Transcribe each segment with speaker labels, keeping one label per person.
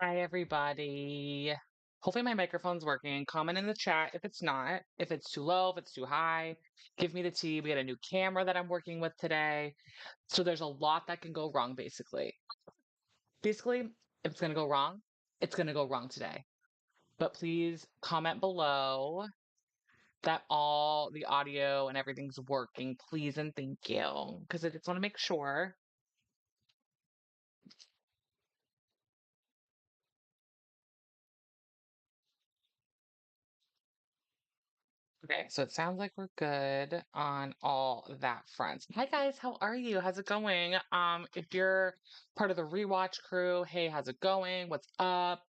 Speaker 1: Hi, everybody. Hopefully, my microphone's working. Comment in the chat if it's not, if it's too low, if it's too high. Give me the tea. We got a new camera that I'm working with today. So, there's a lot that can go wrong, basically. Basically, if it's going to go wrong, it's going to go wrong today. But please comment below that all the audio and everything's working, please, and thank you. Because I just want to make sure. Okay, so it sounds like we're good on all that fronts. Hi guys, how are you? How's it going? If you're part of the rewatch crew, hey, how's it going? What's up?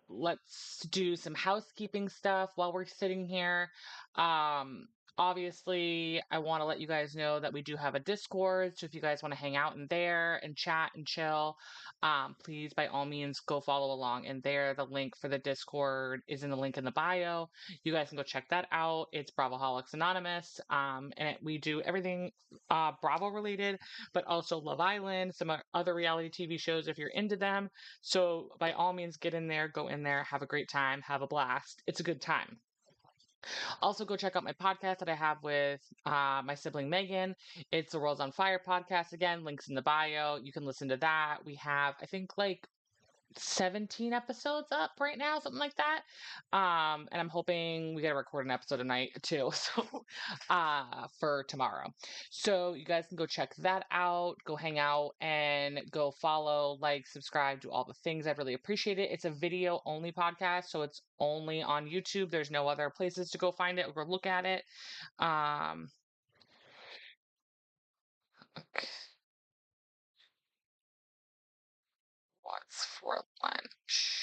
Speaker 1: Let's do some housekeeping stuff while we're sitting here. Um, Obviously, I want to let you guys know that we do have a Discord. So if you guys want to hang out in there and chat and chill, please by all means go follow along in there. The link for the Discord is in the link in the bio. You guys can go check that out. It's Bravoholics Anonymous. We do everything Bravo related, but also Love Island, some other reality TV shows if you're into them. So by all means, get in there, go in there, have a great time, have a blast. It's a good time. Also, go check out my podcast that I have with my sibling Megan. It's the World's on Fire podcast. Again, links in the bio. You can listen to that. We have, I think, like 17 episodes up right now, something like that. And I'm hoping we get to record an episode tonight too. So for tomorrow. So you guys can go check that out, go hang out and go follow, like, subscribe, do all the things. I'd really appreciate it. It's a video only podcast, so it's only on YouTube. There's no other places to go find it or look at it. Um okay, what's for lunch?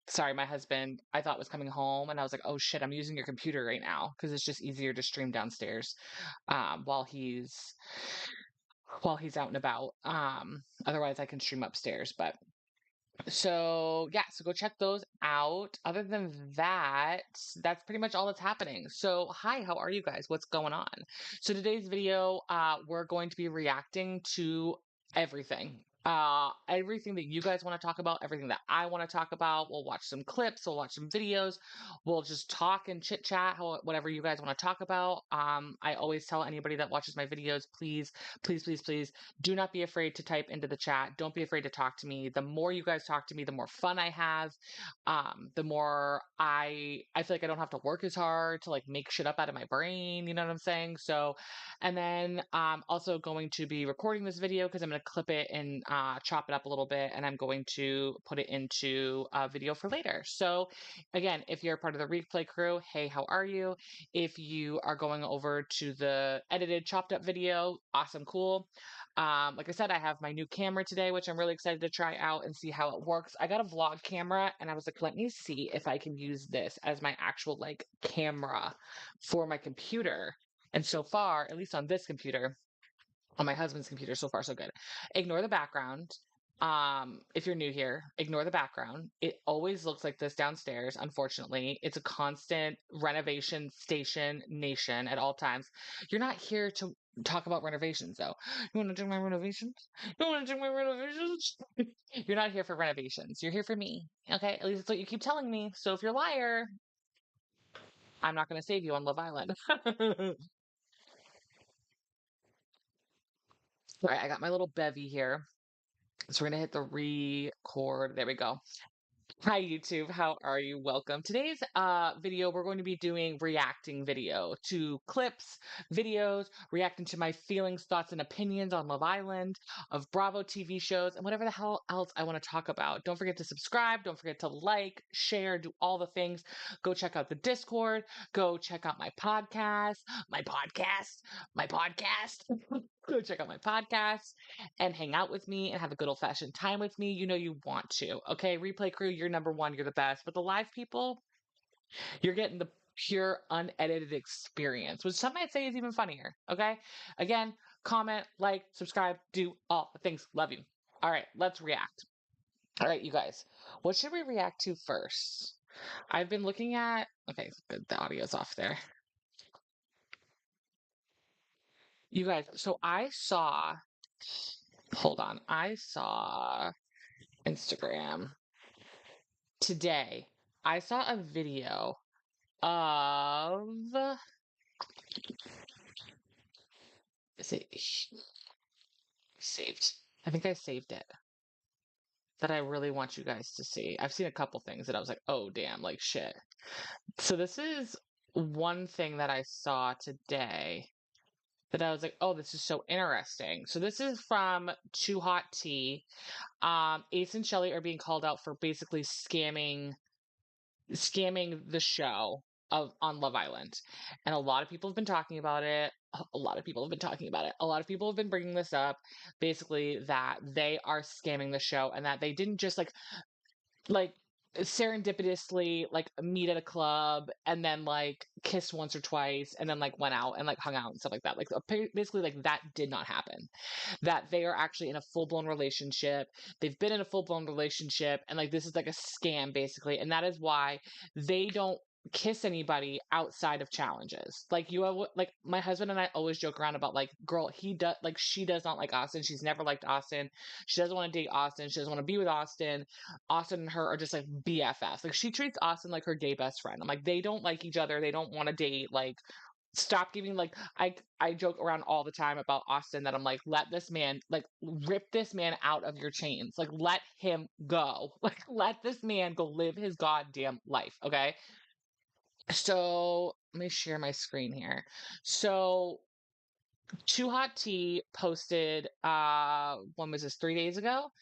Speaker 1: Sorry, my husband, I thought was coming home and I was like, oh shit, I'm using your computer right now because it's just easier to stream downstairs while he's out and about. Otherwise I can stream upstairs. But so yeah, so go check those out. Other than that, that's pretty much all that's happening. So hi, how are you guys? What's going on? So today's video, we're going to be reacting to everything. Everything that you guys want to talk about, everything that I want to talk about. We'll watch some clips, we'll watch some videos, we'll just talk and chit chat, whatever you guys want to talk about. I always tell anybody that watches my videos, please, please, please, please do not be afraid to type into the chat. Don't be afraid to talk to me. The more you guys talk to me, the more fun I have. The more I feel like I don't have to work as hard to like make shit up out of my brain. You know what I'm saying? So, and then also going to be recording this video because I'm going to clip it and chop it up a little bit, and I'm going to put it into a video for later. So, again, if you're a part of the replay crew, hey, how are you? If you are going over to the edited, chopped up video, awesome, cool. Like I said, I have my new camera today, which I'm really excited to try out and see how it works. I got a vlog camera and I was like, let me see if I can use this as my actual like camera for my computer. And so far, at least on this computer, on my husband's computer, so far so good. Ignore the background. If you're new here, ignore the background. It always looks like this downstairs, unfortunately. It's a constant renovation station nation at all times. You're not here to talk about renovations though. You want to do my renovations? You want to do my renovations? You're not here for renovations. You're here for me. Okay? At least that's what you keep telling me. So if you're a liar, I'm not going to save you on Love Island. All right, I got my little bevy here. So we're gonna hit the record. There we go. Hi YouTube, how are you? Welcome. Today's video, we're going to be doing reacting video to clips, videos, reacting to my feelings, thoughts, and opinions on Love Island, of Bravo TV shows, and whatever the hell else I want to talk about. Don't forget to subscribe, don't forget to like, share, do all the things. Go check out the Discord, go check out my podcast. Go check out my podcast and hang out with me and have a good old fashioned time with me. You know you want to. Okay, replay crew, you're number one, you're the best. But the live people, you're getting the pure unedited experience, which some might say is even funnier. Okay, again, comment, like, subscribe, do all the things. Love you. All right, let's react. All right, you guys, what should we react to first? I've been looking at. Okay, good. The audio's off there. You guys, so I saw hold on. I saw Instagram today. I saw a video of, is it saved? I think I saved it. That I really want you guys to see. I've seen a couple things that I was like, oh damn, like shit. So this is one thing that I saw today that I was like, oh, this is so interesting. So this is from Too Hot Tea. Ace and Shelly are being called out for basically scamming the show of on Love Island. And a lot of people have been talking about it. A lot of people have been talking about it. A lot of people have been bringing this up, basically that they are scamming the show and that they didn't just like serendipitously like meet at a club and then like kiss once or twice and then like went out and like hung out and stuff like that. Like basically like that did not happen. That they are actually in a full-blown relationship. They've been in a full-blown relationship and like this is like a scam basically. And that is why they don't kiss anybody outside of challenges. Like you have like my husband and I always joke around about like girl, he does like she does not like Austin. She's never liked Austin. She doesn't want to date Austin. She doesn't want to be with Austin. Austin and her are just like BFFs. Like she treats Austin like her gay best friend. I'm like, they don't like each other. They don't want to date. Like stop giving like I joke around all the time about Austin that I'm like, let this man like rip this man out of your chains. Like let him go. Like let this man go live his goddamn life. Okay. So let me share my screen here. So Too Hot Tea posted when was this, 3 days ago?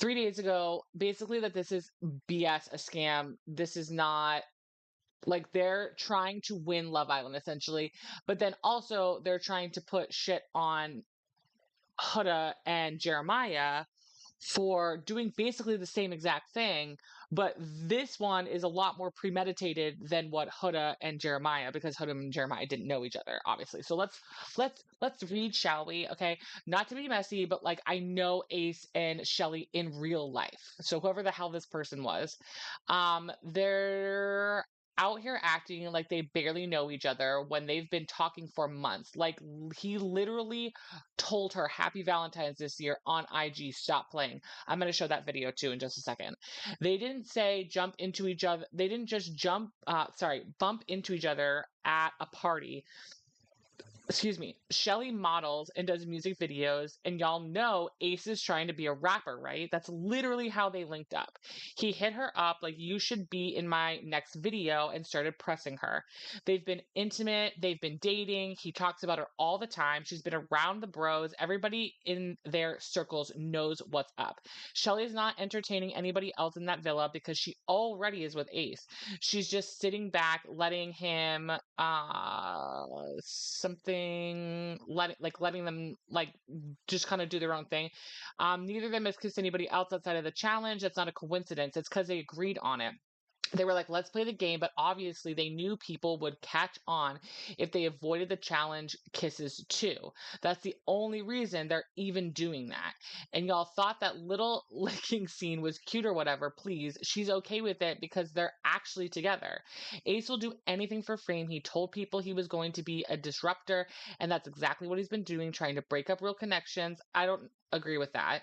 Speaker 1: 3 days ago, basically that this is BS, a scam. This is not like they're trying to win Love Island essentially, but then also they're trying to put shit on Huda and Jeremiah for doing basically the same exact thing, but this one is a lot more premeditated than what Huda and Jeremiah, because Huda and Jeremiah didn't know each other, obviously. So let's read, shall we? Okay, not to be messy, but like I know Ace and Shelly in real life. So whoever the hell this person was, they're out here acting like they barely know each other when they've been talking for months. Like he literally told her happy Valentine's this year on IG. Stop playing. I'm going to show that video too in just a second. They didn't say jump into each other. They didn't just bump into each other at a party. Excuse me. Shelly models and does music videos, and y'all know Ace is trying to be a rapper, right? That's literally how they linked up. He hit her up like, you should be in my next video, and started pressing her. They've been intimate, they've been dating. He talks about her all the time. She's been around the bros. Everybody in their circles knows what's up. Shelly is not entertaining anybody else in that villa because she already is with Ace. She's just sitting back, letting him letting them like just kind of do their own thing. Neither of them has kissed anybody else outside of the challenge. That's not a coincidence. It's because they agreed on it. They were like, let's play the game, but obviously they knew people would catch on if they avoided the challenge kisses too. That's the only reason they're even doing that. And y'all thought that little licking scene was cute or whatever. Please, she's okay with it because they're actually together. Ace will do anything for fame. He told people he was going to be a disruptor, and that's exactly what he's been doing, trying to break up real connections. I don't agree with that.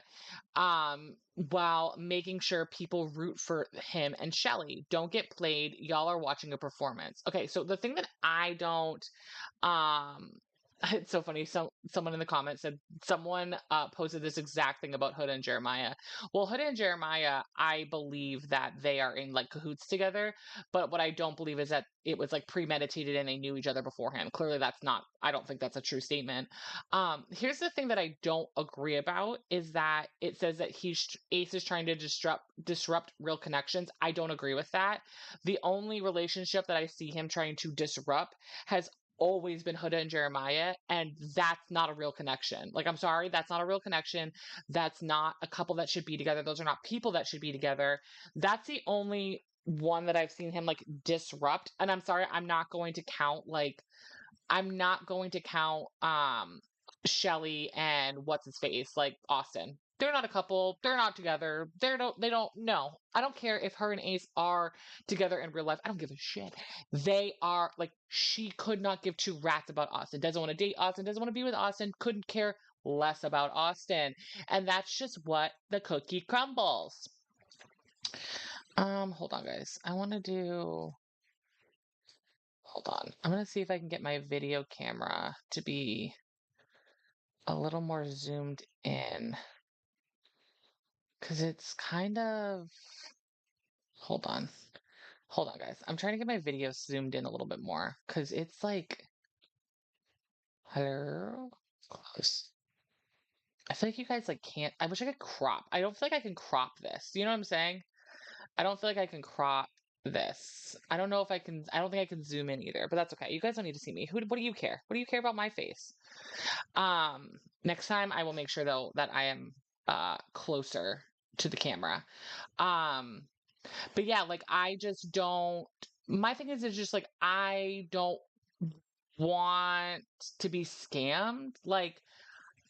Speaker 1: While making sure people root for him and Shelly. Don't get played. Y'all are watching a performance. Okay, so the thing that I don't um it's so funny. Someone in the comments said someone posted this exact thing about Huda and Jeremiah. Well, Huda and Jeremiah, I believe that they are in like cahoots together, but what I don't believe is that it was like premeditated and they knew each other beforehand. Clearly, that's not. I don't think that's a true statement. Here's the thing that I don't agree about is that it says that Ace is trying to disrupt real connections. I don't agree with that. The only relationship that I see him trying to disrupt has always been Huda and Jeremiah, and that's not a real connection. Like, I'm sorry, that's not a real connection. That's not a couple that should be together. Those are not people that should be together. That's the only one that I've seen him like disrupt. And I'm sorry, I'm not going to count Shelly and what's his face, like Austin. They're not a couple. They're not together. They don't no. I don't care if her and Ace are together in real life. I don't give a shit. They are like she could not give two rats about Austin. Doesn't want to date Austin, doesn't want to be with Austin, couldn't care less about Austin. And that's just what the cookie crumbles. Hold on, guys. Hold on. I'm gonna see if I can get my video camera to be a little more zoomed in. Because it's kind of, hold on. Hold on, guys. I'm trying to get my video zoomed in a little bit more. Because it's like, hello? Close. I feel like you guys like can't, I wish I could crop. I don't feel like I can crop this. You know what I'm saying? I don't feel like I can crop this. I don't know if I can, I don't think I can zoom in either, but that's okay. You guys don't need to see me. What do you care? What do you care about my face? Next time I will make sure though that I am closer to the camera. Um, but yeah, like I just don't, my thing is just like I don't want to be scammed. Like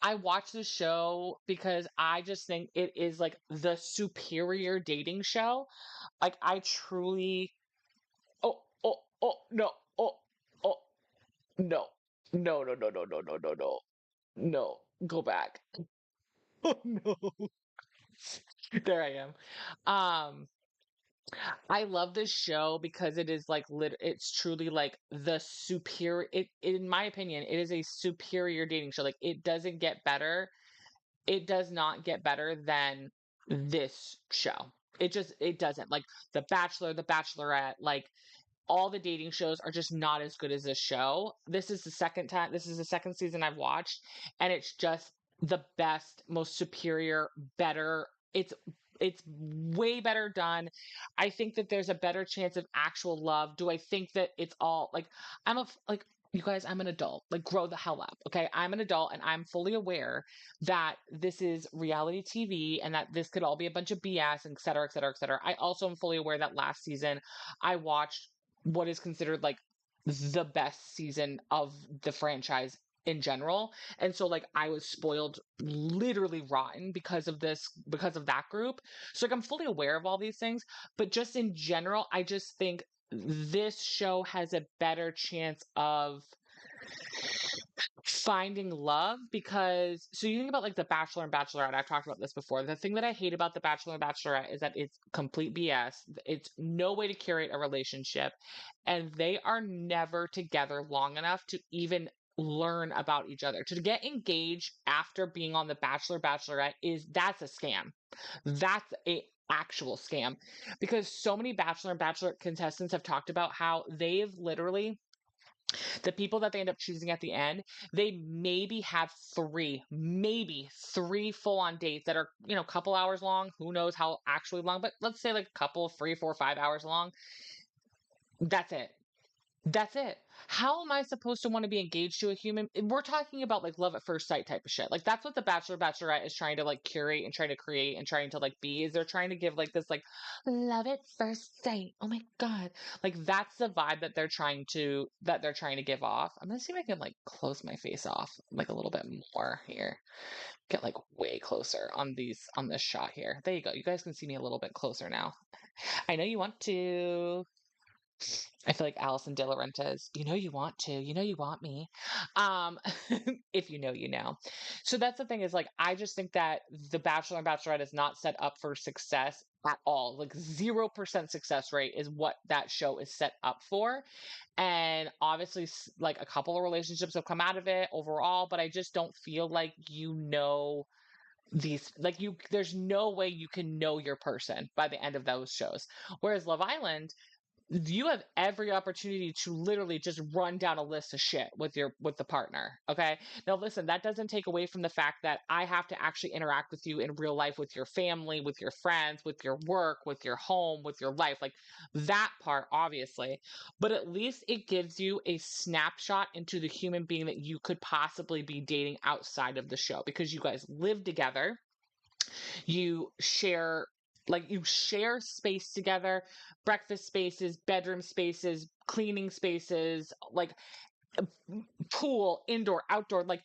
Speaker 1: I watch the show because I just think it is like the superior dating show. Like I truly, no, oh no. No, no, no, no, no, no, no, no. No, go back. Oh no. There I am. Um I love this show because it is like it's truly like the superior it in my opinion, it is a superior dating show. Like it doesn't get better. It does not get better than this show. It doesn't. Like The Bachelor, The Bachelorette, like all the dating shows are just not as good as this show. This is the second season I've watched, and it's just the best, most superior, better. It's way better done. I think that there's a better chance of actual love. Do I think that it's all like like you guys, I'm an adult. Like grow the hell up. Okay? I'm an adult and I'm fully aware that this is reality TV and that this could all be a bunch of BS, et cetera, et cetera, et cetera. I also am fully aware that last season I watched what is considered like the best season of the franchise in general. And so like I was spoiled literally rotten because of that group. So like I'm fully aware of all these things, but just in general, I just think this show has a better chance of finding love because so you think about like The Bachelor and Bachelorette, I've talked about this before. The thing that I hate about The Bachelor and Bachelorette is that it's complete BS. It's no way to curate a relationship, and they are never together long enough to even learn about each other. To get engaged after being on The Bachelor Bachelorette that's a scam. That's a actual scam because so many Bachelor and Bachelorette contestants have talked about how they've literally the people that they end up choosing at the end, they maybe three full on dates that are, a couple hours long. Who knows how actually long, but let's say like a couple, 3, 4, 5 hours long. That's it. That's it. How am I supposed to want to be engaged to a human? We're talking about like love at first sight type of shit. Like that's what the Bachelor Bachelorette is trying to like curate and trying to create and trying to like be. Is they're trying to give like this like love at first sight. Oh my god. Like that's the vibe that they're trying to give off. I'm gonna see if I can like close my face off like a little bit more here. Get like way closer on this shot here. There you go. You guys can see me a little bit closer now. I know you want to. I feel like Alison De Laurentiis. You know you want to. You know you want me. Um, if you know, you know. So that's the thing is like I just think that The Bachelor and Bachelorette is not set up for success at all. Like 0% success rate is what that show is set up for. And obviously like a couple of relationships have come out of it overall, but I just don't feel like these like you there's no way you can know your person by the end of those shows. Whereas Love Island, you have every opportunity to literally just run down a list of shit with the partner. Okay, now listen, that doesn't take away from the fact that I have to actually interact with you in real life, with your family, with your friends, with your work, with your home, with your life, like that part obviously. But at least it gives you a snapshot into the human being that you could possibly be dating outside of the show, because you guys live together, you share space together, breakfast spaces, bedroom spaces, cleaning spaces, like pool, indoor, outdoor, like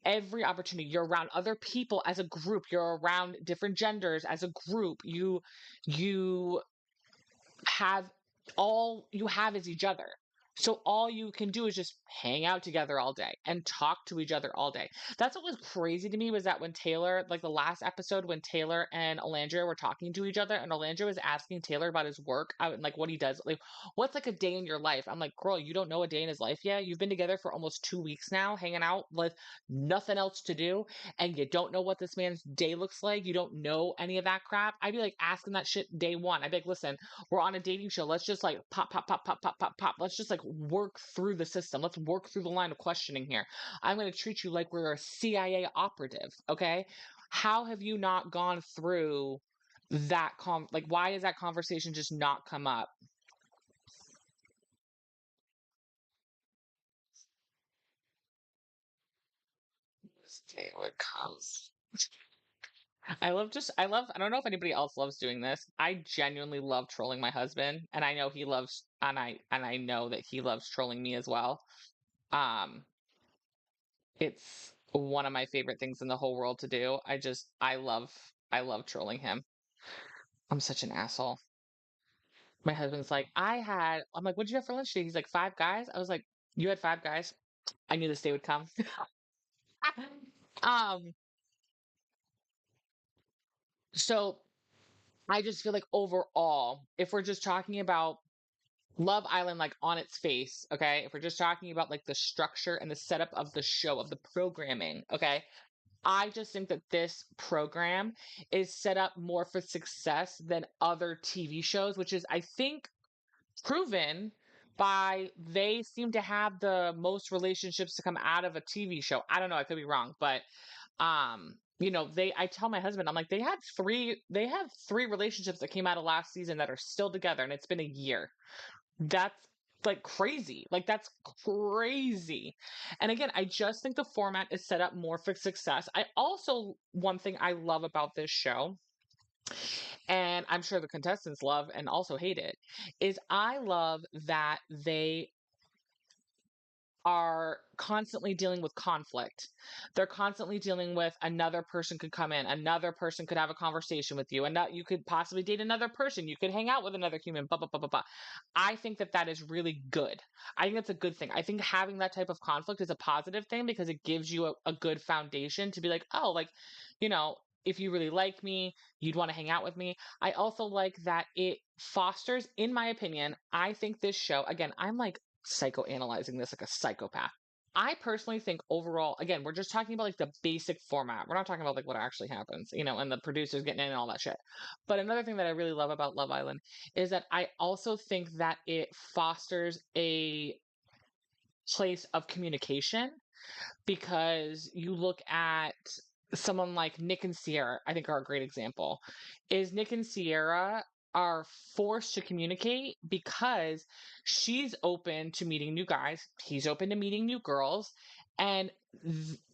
Speaker 1: every opportunity. You're around other people as a group, you're around different genders as a group. You have all you have is each other. So all you can do is just hang out together all day and talk to each other all day. That's what was crazy to me was that when Taylor, like the last episode, when Taylor and Alandria were talking to each other and Alandria was asking Taylor about his work out and like what he does, like what's like a day in your life? I'm like, girl, you don't know a day in his life yet. You've been together for almost 2 weeks now, hanging out with nothing else to do, and you don't know what this man's day looks like. You don't know any of that crap. I'd be like asking that shit day one. I'd be like, listen, we're on a dating show. Let's just like pop, pop, pop, pop, pop, pop, pop. Let's just like work through the system. Let's work through the line of questioning here. I'm going to treat you like we're a CIA operative. Okay. How have you not gone through that? Like, why has that conversation just not come up? Stay what comes. I don't know if anybody else loves doing this. I genuinely love trolling my husband, and I know he loves, and I know that he loves trolling me as well. Um, It's one of my favorite things in the whole world to do. I love trolling him. I'm such an asshole. My husband's like, I'm like, what'd you have for lunch today? He's like, Five Guys. I was like, you had Five Guys. I knew this day would come. um, so I just feel like overall, if we're just talking about Love Island like on its face, okay? If we're just talking about like the structure and the setup of the show, of the programming, okay? I just think that this program is set up more for success than other TV shows, which is, I think, proven by they seem to have the most relationships to come out of a TV show. I don't know, I could be wrong, but I tell my husband, I'm like, they have three relationships that came out of last season that are still together, and it's been a year. That's like crazy. Like that's crazy. And again, I just think the format is set up more for success. I also one thing I love about this show, and I'm sure the contestants love and also hate it, is I love that they are constantly dealing with conflict. They're constantly dealing with another person could come in, another person could have a conversation with you, and that you could possibly date another person. You could hang out with another human. Blah blah blah blah blah. I think that that is really good. I think that's a good thing. I think having that type of conflict is a positive thing because it gives you a good foundation to be like, oh, like, you know. If you really like me, you'd want to hang out with me. I also like that it fosters, in my opinion, I think this show, again, I'm like psychoanalyzing this like a psychopath. I personally think overall, again, we're just talking about like the basic format. We're not talking about like what actually happens, and the producers getting in and all that shit. But another thing that I really love about Love Island is that I also think that it fosters a place of communication because you look at someone like Nick and Sierra, I think are a great example. Is Nick and Sierra are forced to communicate because she's open to meeting new guys, he's open to meeting new girls, and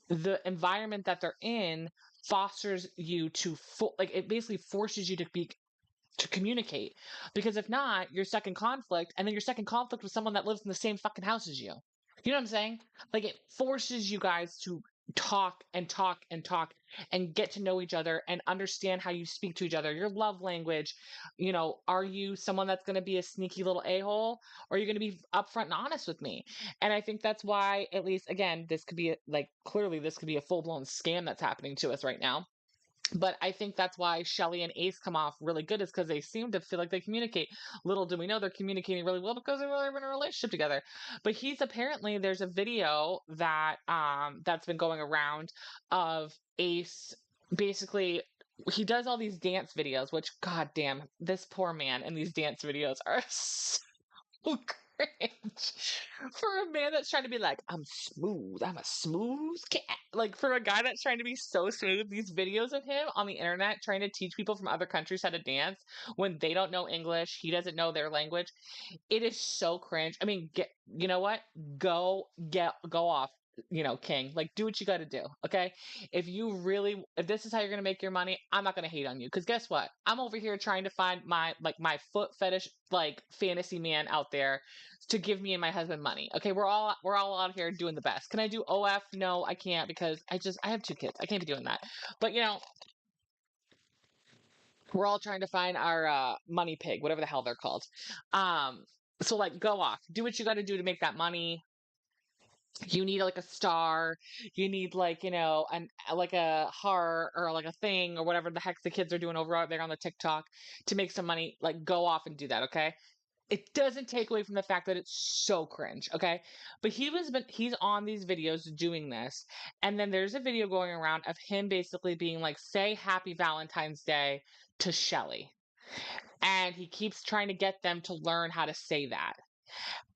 Speaker 1: the environment that they're in fosters you to like it basically forces you to communicate because if not you're stuck in conflict and then you're stuck in conflict with someone that lives in the same fucking house as you. You know what I'm saying? Like it forces you guys to talk and talk and talk and get to know each other and understand how you speak to each other, your love language. Are you someone that's going to be a sneaky little a-hole, or are you going to be upfront and honest with me? And I think that's why, at least again, this could be like clearly this could be a full-blown scam that's happening to us right now, but I think that's why Shelly and Ace come off really good, is because they seem to feel like they communicate. Little do we know they're communicating really well because they're really in a relationship together. But there's a video that's been going around of Ace basically. He does all these dance videos, which goddamn, this poor man in these dance videos are so cringe. For a man that's trying to be like, I'm smooth, I'm a smooth cat. Like for a guy that's trying to be so smooth, these videos of him on the internet trying to teach people from other countries how to dance when they don't know English, he doesn't know their language. It is so cringe. I mean, you know what? Go off. King, like do what you got to do. Okay. If this is how you're going to make your money, I'm not going to hate on you. Cause guess what? I'm over here trying to find my foot fetish, like fantasy man out there to give me and my husband money. Okay. We're all out here doing the best. Can I do OF? No, I can't because I have two kids. I can't be doing that. But we're all trying to find our money pig, whatever the hell they're called. Um, So like go off. Do what you got to do to make that money. You need like a star. You need like, like a heart or like a thing or whatever the heck the kids are doing over out there on the TikTok to make some money. Like go off and do that, okay? It doesn't take away from the fact that it's so cringe, okay? But he's on these videos doing this, and then there's a video going around of him basically being like, say happy Valentine's Day to Shelly. And he keeps trying to get them to learn how to say that.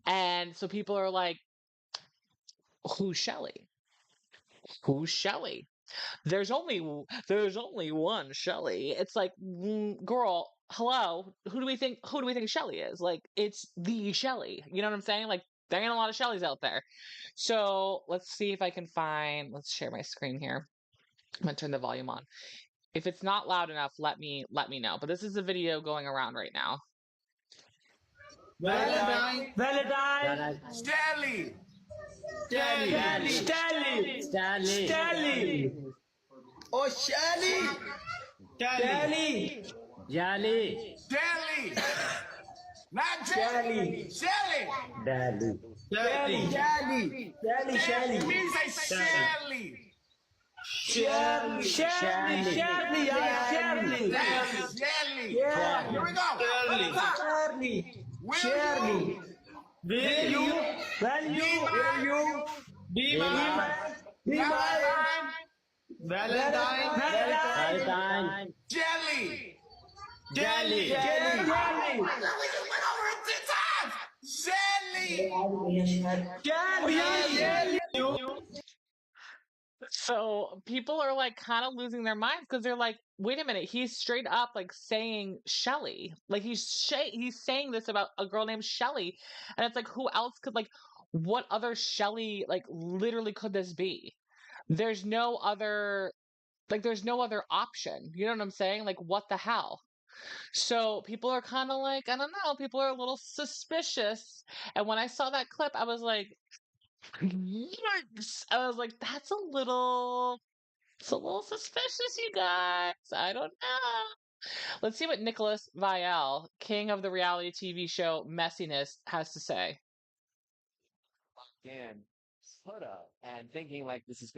Speaker 1: And so people are like, who's Shelly? Who's Shelly? There's only one Shelly. It's like, girl, hello. Who do we think Shelly is? Like, it's the Shelly. You know what I'm saying? Like, there ain't a lot of Shellys out there. So let's see if I can find. Let's share my screen here. I'm gonna turn the volume on. If it's not loud enough, let me know. But this is a video going around right now.
Speaker 2: Valentine.
Speaker 3: Stanley.
Speaker 2: Oh, Shelly.
Speaker 3: Stanley. Not Jelly. Shelly.
Speaker 2: Shelly.
Speaker 3: It means say Shelly.
Speaker 2: Shelly.
Speaker 3: Yeah. Here we go.
Speaker 2: Shelly. Will you be my Valentine?
Speaker 3: Jelly.
Speaker 2: Jelly.
Speaker 3: We just went over it 10 times. Jelly.
Speaker 1: So people are like kind of losing their minds because they're like, wait a minute, he's straight up like saying Shelly. Like he's saying this about a girl named Shelly. And it's like, who else could like what other Shelly like literally could this be? There's no other option. You know what I'm saying? Like what the hell? So people are kind of like, I don't know, people are a little suspicious. And when I saw that clip, I was like, yikes. I was like, it's a little suspicious, you guys. I don't know. Let's see what Nicholas Vial, king of the reality TV show Messiness, has to say.
Speaker 4: And put up and thinking like this is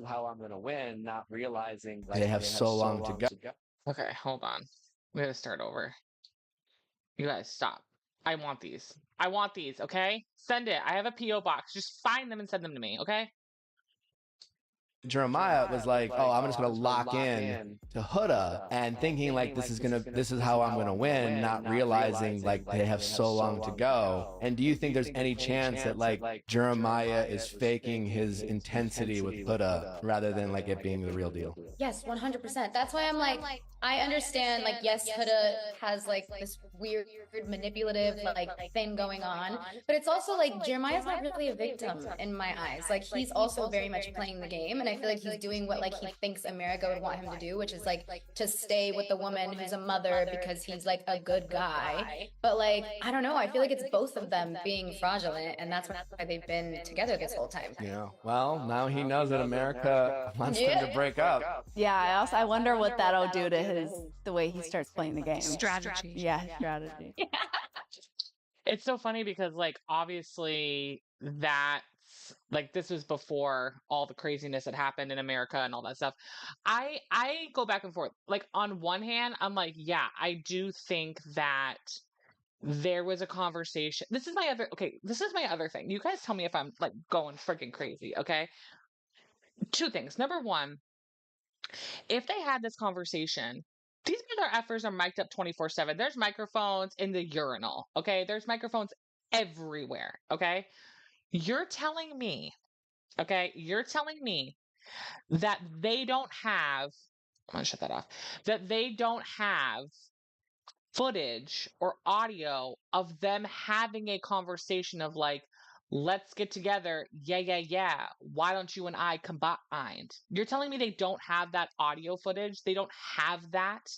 Speaker 4: how I'm gonna win, not realizing like
Speaker 5: they have so long to go.
Speaker 1: Okay, hold on. We gotta start over. You guys stop. I want these, okay? Send it. I have a P.O. box. Just find them and send them to me, okay?
Speaker 5: Jeremiah was like, "Oh, I'm just gonna lock in to Huda," and thinking like this is how I'm gonna win, not realizing like they have so long to go. And do you think there's any chance that like Jeremiah is faking his intensity with Huda rather than like it being the real deal?
Speaker 6: Yes, 100%. That's why I'm like, I understand, like, yes, Huda has, like, this weird, manipulative, like, thing going on, but it's also, like, Jeremiah's not really a victim in my eyes. Like, he's also very much playing the game, and I feel like he's doing what, like, he thinks America would want him to do, which is, like, to stay with the woman who's a mother because he's, like, a good guy. But, like, I don't know, I feel like it's both of them being fraudulent, and that's why they've been together this whole time.
Speaker 5: Yeah, well, now he knows that America wants them to break up.
Speaker 7: Yeah, I wonder what that'll do to the way he starts playing the game.
Speaker 8: Strategy.
Speaker 7: Yeah, strategy.
Speaker 1: It's so funny because like obviously that's like this was before all the craziness that happened in America and all that stuff. I go back and forth. Like on one hand, I'm like, yeah, I do think that there was a conversation. This is my other thing. You guys tell me if I'm like going freaking crazy, okay? Two things. Number one, if they had this conversation, these mother effers are mic'd up 24/7. There's microphones in the urinal, okay? There's microphones everywhere, okay? You're telling me that they don't have, I'm gonna shut that off, that they don't have footage or audio of them having a conversation of like, let's get together. Yeah. Why don't you and I combine? You're telling me they don't have that audio footage? They don't have that?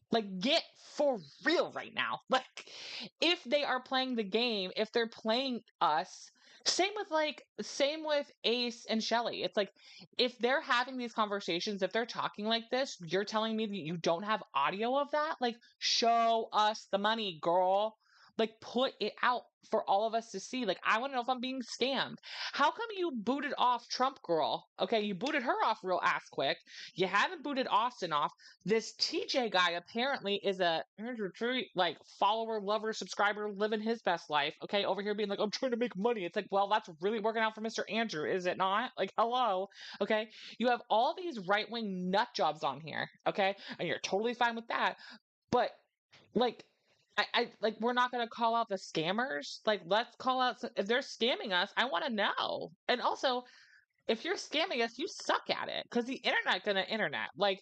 Speaker 1: Like, get for real right now. Like, if they are playing the game, if they're playing us, same with Ace and Shelly. It's like, if they're having these conversations, if they're talking like this, you're telling me that you don't have audio of that? Like, show us the money, girl. Like, put it out for all of us to see. Like, I want to know if I'm being scammed. How come you booted off Trump girl? Okay, you booted her off real ass quick. You haven't booted Austin off. This TJ guy apparently is a like follower, lover, subscriber, living his best life. Okay, over here being like, I'm trying to make money. It's like, well, that's really working out for Mr. Andrew, is it not? Like, hello. Okay, you have all these right wing nut jobs on here. Okay, and you're totally fine with that. But like, I like, we're not gonna call out the scammers. Like, let's call out if they're scamming us. I want to know. And also, if you're scamming us, you suck at it because the internet gonna internet. Like,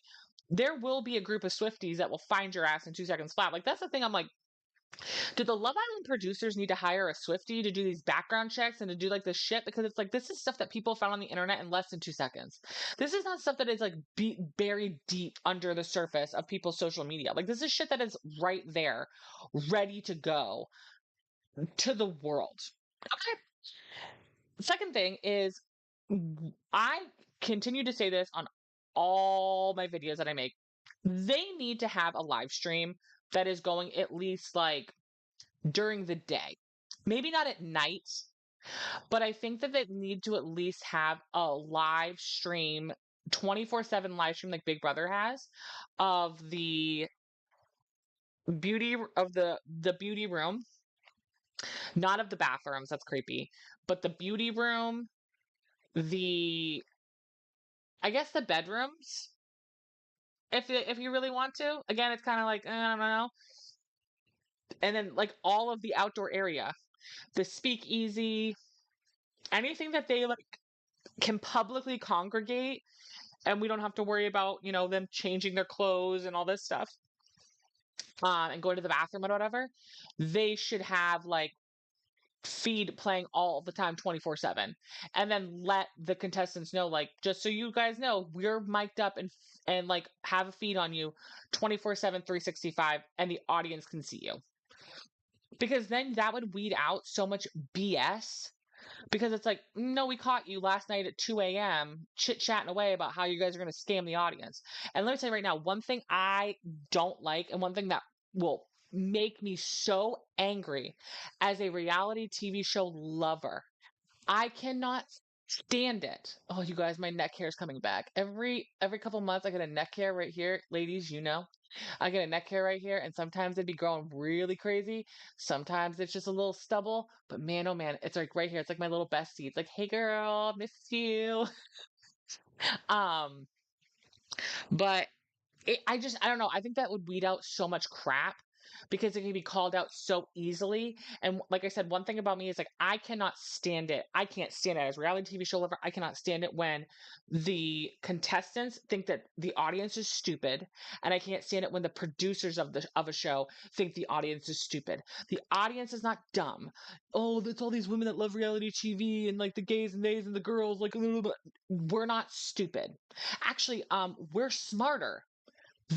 Speaker 1: there will be a group of Swifties that will find your ass in 2 seconds flat. Like, that's the thing. I'm like, do the Love Island producers need to hire a Swiftie to do these background checks and to do like this shit? Because it's like, this is stuff that people found on the internet in less than 2 seconds. This is not stuff that is like buried deep under the surface of people's social media. Like, this is shit that is right there, ready to go to the world. Okay. The second thing is, I continue to say this on all my videos that I make. They need to have a live stream that is going at least like during the day. Maybe not at night, but I think that they need to at least have a live stream, 24/7 live stream like Big Brother has, of the beauty of the beauty room, not of the bathrooms, that's creepy, but the beauty room, I guess the bedrooms, if you really want to. Again, it's kind of like, I don't know. And then like all of the outdoor area, the speakeasy, anything that they like can publicly congregate, and we don't have to worry about, you know, them changing their clothes and all this stuff, and going to the bathroom and whatever. They should have like feed playing all the time, 24/7, and then let the contestants know, like, just so you guys know, we're mic'd up and like have a feed on you 24/7, 365, and the audience can see you. Because then that would weed out so much BS. Because it's like, no, we caught you last night at 2 a.m. chit-chatting away about how you guys are going to scam the audience. And let me tell you right now, one thing I don't like, and one thing that will make me so angry as a reality TV show lover, I cannot stand it. Oh, you guys, my neck hair is coming back. Every couple months, I get a neck hair right here. Ladies, you know. I get a neck hair right here, and sometimes it'd be growing really crazy. Sometimes it's just a little stubble, but man, oh man, it's like right here. It's like my little bestie. It's like, hey girl, miss you. But I don't know. I think that would weed out so much crap because it can be called out so easily. And like I said, one thing about me is like, I cannot stand it. I can't stand it as a reality TV show lover. I cannot stand it when the contestants think that the audience is stupid, and I can't stand it when the producers of a show think the audience is stupid. The audience is not dumb. Oh, it's all these women that love reality TV and like the gays and theys and the girls, like, we're not stupid. Actually, we're smarter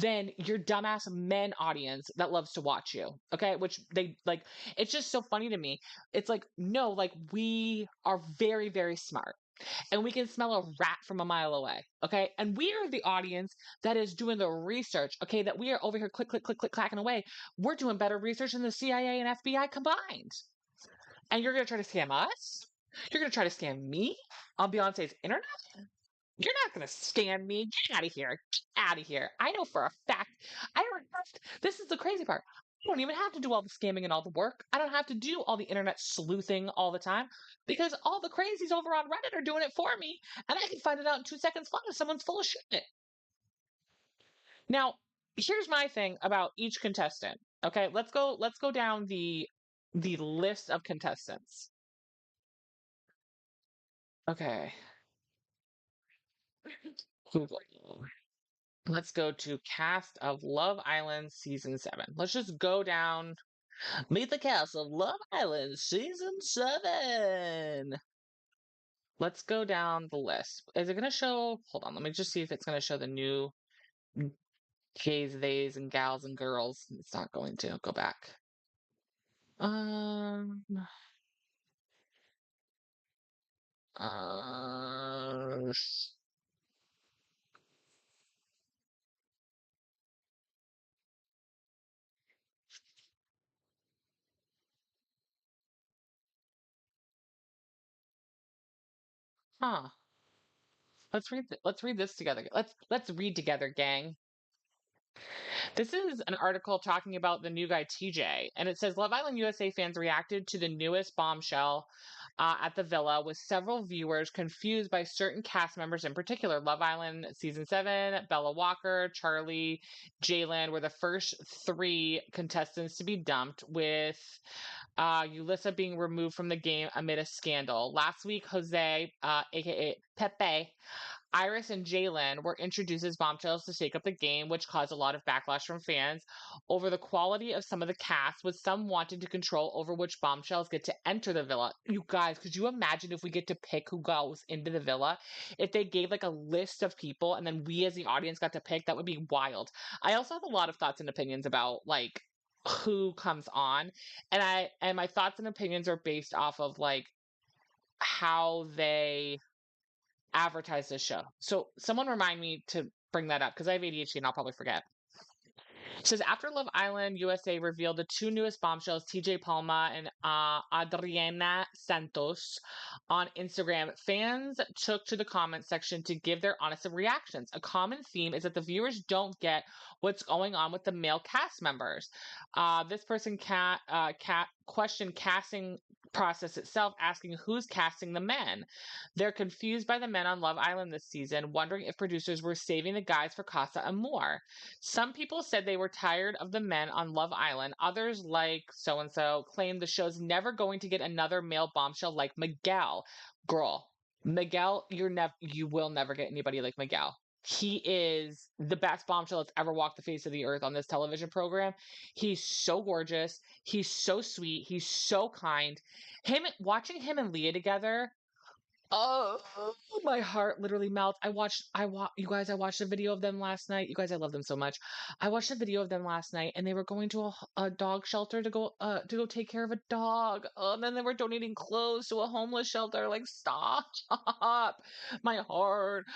Speaker 1: than your dumbass men audience that loves to watch you. Okay. Which they like, it's just so funny to me. It's like, no, like, we are very, very smart, and we can smell a rat from a mile away. Okay. And we are the audience that is doing the research. Okay. That we are over here click, click, click, click, clacking away. We're doing better research than the CIA and FBI combined. And you're going to try to scam us? You're going to try to scam me on Beyonce's internet? You're not going to scam me. Get out of here. Get out of here. I know for a fact. This is the crazy part. I don't even have to do all the scamming and all the work. I don't have to do all the internet sleuthing all the time, because all the crazies over on Reddit are doing it for me, and I can find it out in 2 seconds flat if someone's full of shit. Now, here's my thing about each contestant. Okay, let's go down the list of contestants. Okay. Google. Let's go to cast of Love Island season 7. Let's just go down. Meet the cast of Love Island season 7. Let's go down the list. Is it going to show? Hold on. Let me just see if it's going to show the new gays, theys, and gals and girls. It's not going to. Go back. Huh. Let's read this together. Let's read together, gang. This is an article talking about the new guy TJ, and it says Love Island USA fans reacted to the newest bombshell at the villa, with several viewers confused by certain cast members in particular. Love Island season 7, Bella Walker, Charlie, Jalen were the first 3 contestants to be dumped, with Yulissa being removed from the game amid a scandal. Last week, Jose, aka Pepe, Iris and Jalen were introduced as bombshells to shake up the game, which caused a lot of backlash from fans over the quality of some of the cast, with some wanting to control over which bombshells get to enter the villa. You guys, could you imagine if we get to pick who goes into the villa? If they gave like a list of people and then we as the audience got to pick, that would be wild. I also have a lot of thoughts and opinions about like who comes on, and my thoughts and opinions are based off of like how they advertise this show. So someone remind me to bring that up because I have ADHD and I'll probably forget. It says after Love Island USA revealed the 2 newest bombshells, TJ Palma and Adriana Santos, on Instagram, fans took to the comment section to give their honest reactions. A common theme is that the viewers don't get what's going on with the male cast members. This person questioned casting process itself, asking who's casting the men. They're confused by the men on Love Island this season, wondering if producers were saving the guys for Casa Amor. Some people said they were tired of the men on Love Island. Others, like so-and-so, claimed the show's never going to get another male bombshell like Miguel. Girl, Miguel, you will never get anybody like Miguel. He is the best bombshell that's ever walked the face of the earth on this television program. He's so gorgeous. He's so sweet. He's so kind. Watching him and Leah together, oh, my heart literally melts. You guys, I watched a video of them last night. You guys, I love them so much. I watched a video of them last night, and they were going to a dog shelter to go take care of a dog. And then they were donating clothes to a homeless shelter. Like, stop. My heart.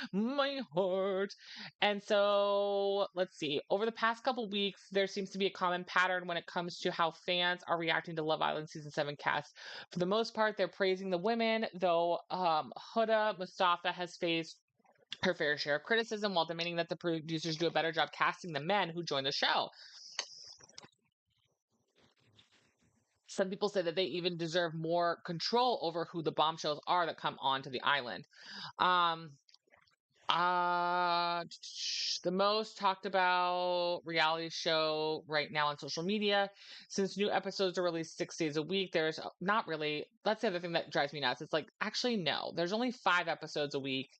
Speaker 1: And so, let's see. Over the past couple weeks, there seems to be a common pattern when it comes to how fans are reacting to Love Island Season 7 cast. For the most part, they're praising the women, though Huda Mustafa has faced her fair share of criticism while demanding that the producers do a better job casting the men who join the show. Some people say that they even deserve more control over who the bombshells are that come onto the island. The most talked about reality show right now on social media, since new episodes are released 6 days a week, there's not really, that's the other thing that drives me nuts. It's like, actually, no, there's only 5 episodes a week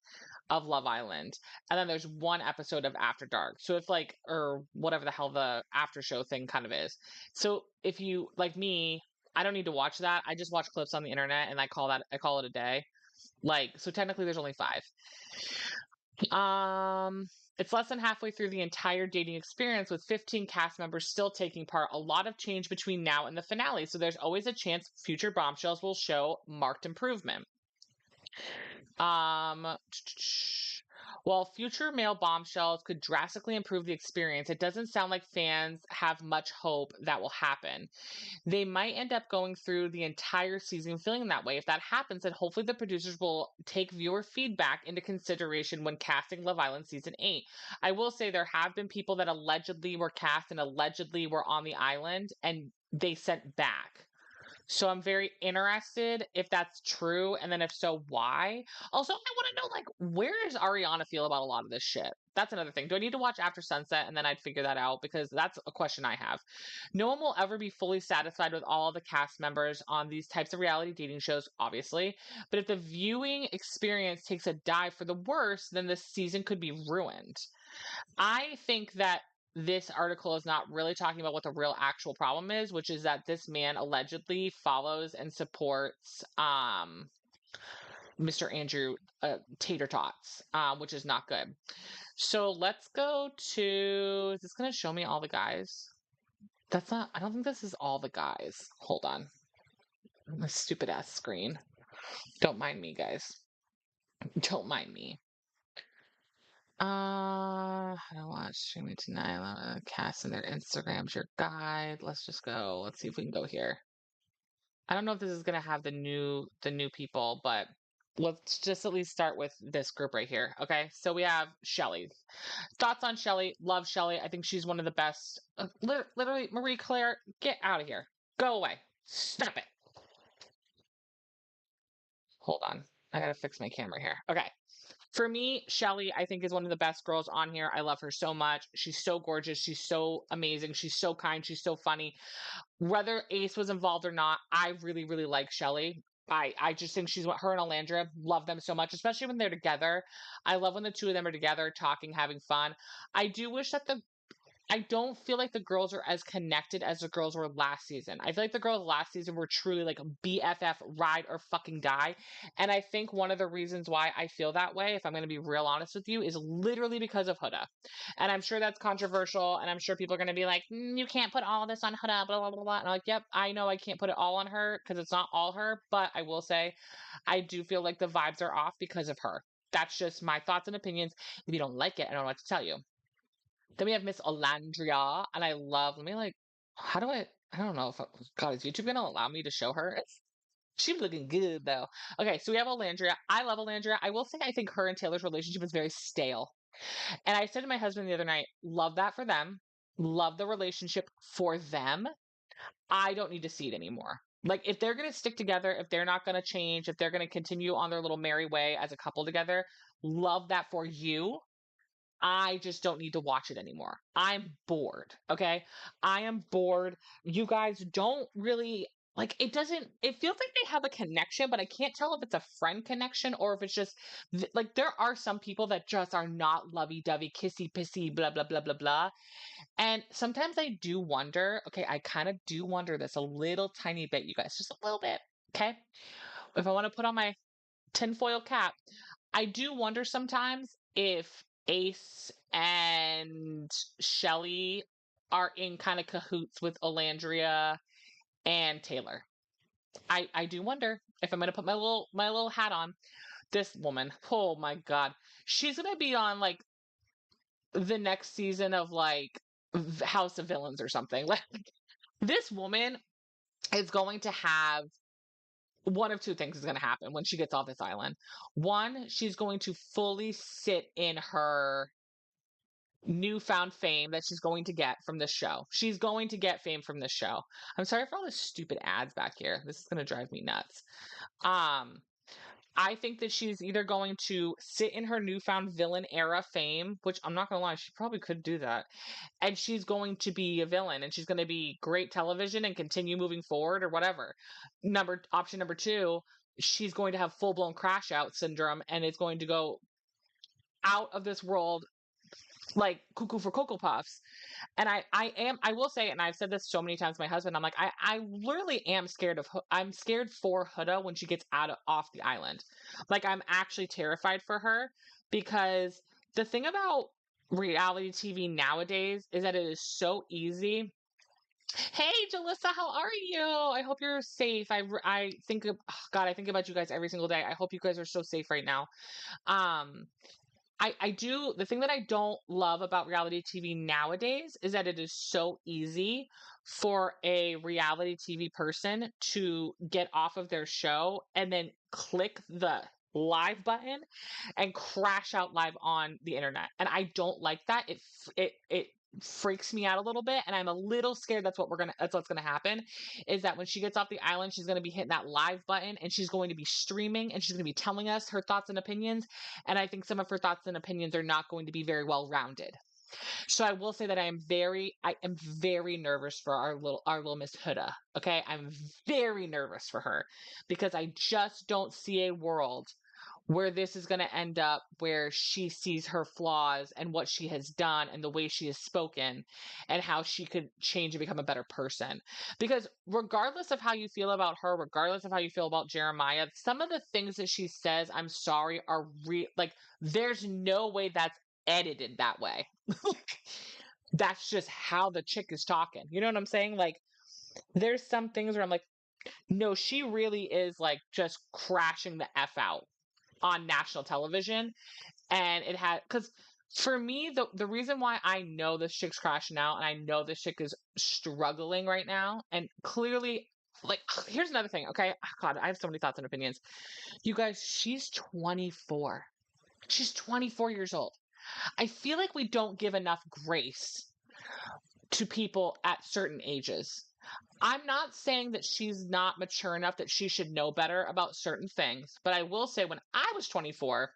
Speaker 1: of Love Island, and then there's 1 episode of After Dark. So if like, or whatever the hell the after show thing kind of is. So if you, like me, I don't need to watch that. I just watch clips on the internet and I call it a day. Like, so technically there's only 5. It's less than halfway through the entire dating experience, with 15 cast members still taking part. A lot of change between now and the finale, so there's always a chance future bombshells will show marked improvement. While future male bombshells could drastically improve the experience, it doesn't sound like fans have much hope that will happen. They might end up going through the entire season feeling that way. If that happens, then hopefully the producers will take viewer feedback into consideration when casting Love Island Season 8. I will say there have been people that allegedly were cast and allegedly were on the island and they sent back. So I'm very interested if that's true, and then if so, why? Also, I want to know, like, where does Ariana feel about a lot of this shit? That's another thing. Do I need to watch After Sunset and then I'd figure that out? Because that's a question I have. No one will ever be fully satisfied with all of the cast members on these types of reality dating shows, obviously. But if the viewing experience takes a dive for the worse, then this season could be ruined. I think that this article is not really talking about what the real actual problem is, which is that this man allegedly follows and supports Mr. Andrew Tater Tots, which is not good. So let's go to, is this going to show me all the guys? That's not, I don't think this is all the guys. Hold on. My stupid ass screen. Don't mind me, guys. Don't mind me. I don't watch streaming tonight. Cast and their Instagrams, your guide. Let's just go. Let's see if we can go here. I don't know if this is gonna have the new people, but let's just at least start with this group right here. Okay. So we have Shelly. Thoughts on Shelly? Love Shelly. I think she's one of the best. Literally, Marie Claire, get out of here. Go away. Stop it. Hold on. I gotta fix my camera here. Okay. For me, Shelly, I think, is one of the best girls on here. I love her so much. She's so gorgeous. She's so amazing. She's so kind. She's so funny. Whether Ace was involved or not, I really, really like Shelly. I just think she's her and Alandria love them so much, especially when they're together. I love when the two of them are together, talking, having fun. I do wish that I don't feel like the girls are as connected as the girls were last season. I feel like the girls last season were truly like BFF, ride or fucking die. And I think one of the reasons why I feel that way, if I'm going to be real honest with you, is literally because of Huda. And I'm sure that's controversial. And I'm sure people are going to be like, you can't put all of this on Huda, blah, blah, blah, blah. And I'm like, yep, I know I can't put it all on her because it's not all her. But I will say, I do feel like the vibes are off because of her. That's just my thoughts and opinions. If you don't like it, I don't know what to tell you. Then we have Miss Alandria, and I love, how do I don't know if, God, is YouTube going to allow me to show her? She's looking good, though. Okay, so we have Alandria. I love Alandria. I will say I think her and Taylor's relationship is very stale. And I said to my husband the other night, love that for them. Love the relationship for them. I don't need to see it anymore. Like, if they're going to stick together, if they're not going to change, if they're going to continue on their little merry way as a couple together, love that for you. I just don't need to watch it anymore. I'm bored. Okay. I am bored. You guys don't really it feels like they have a connection, but I can't tell if it's a friend connection or if it's just there are some people that just are not lovey dovey, kissy pissy, blah, blah, blah, blah, blah. And sometimes I do wonder, okay, I kind of do wonder this a little tiny bit, you guys, just a little bit. Okay. If I want to put on my tinfoil cap, I do wonder sometimes if Ace and Shelly are in kind of cahoots with Alandria and Taylor. I do wonder if I'm gonna put my little hat on. This woman, oh my God, she's gonna be on the next season of House of Villains or something. Like, this woman is going to have one of two things is going to happen when she gets off this island. One, she's going to fully sit in her newfound fame that she's going to get from this show. She's going to get fame from this show. I'm sorry for all the stupid ads back here. This is going to drive me nuts. I think that she's either going to sit in her newfound villain era fame, which I'm not going to lie, she probably could do that. And she's going to be a villain and she's going to be great television and continue moving forward or whatever. Option number two, she's going to have full-blown crash out syndrome and is going to go out of this world like cuckoo for Cocoa Puffs. And I will say, and I've said this so many times to my husband, I'm like, I literally am scared I'm scared for Huda when she gets off the island. Like, I'm actually terrified for her because the thing about reality TV nowadays is that it is so easy. Hey, Jalissa, how are you? I hope you're safe. I think about you guys every single day. I hope you guys are so safe right now. The thing that I don't love about reality TV nowadays is that it is so easy for a reality TV person to get off of their show and then click the live button and crash out live on the internet. And I don't like that. It freaks me out a little bit, and I'm a little scared that's what's gonna happen, is that when she gets off the island, she's gonna be hitting that live button and she's going to be streaming and she's gonna be telling us her thoughts and opinions, and I think some of her thoughts and opinions are not going to be very well rounded. So I will say that I am very nervous for our little Miss Huda. Okay, I'm very nervous for her because I just don't see a world where this is going to end up where she sees her flaws and what she has done and the way she has spoken and how she could change and become a better person. Because regardless of how you feel about her, regardless of how you feel about Jeremiah, some of the things that she says, I'm sorry, are there's no way that's edited that way. That's just how the chick is talking. You know what I'm saying? Like, there's some things where I'm like, no, she really is just crashing the F out on national television. And it had, because for me, the reason why I know this chick's crashing out and I know this chick is struggling right now, and clearly like, here's another thing, okay? God, I have so many thoughts and opinions. You guys, she's 24. She's 24 years old. I feel like we don't give enough grace to people at certain ages. I'm not saying that she's not mature enough that she should know better about certain things, but I will say when I was 24,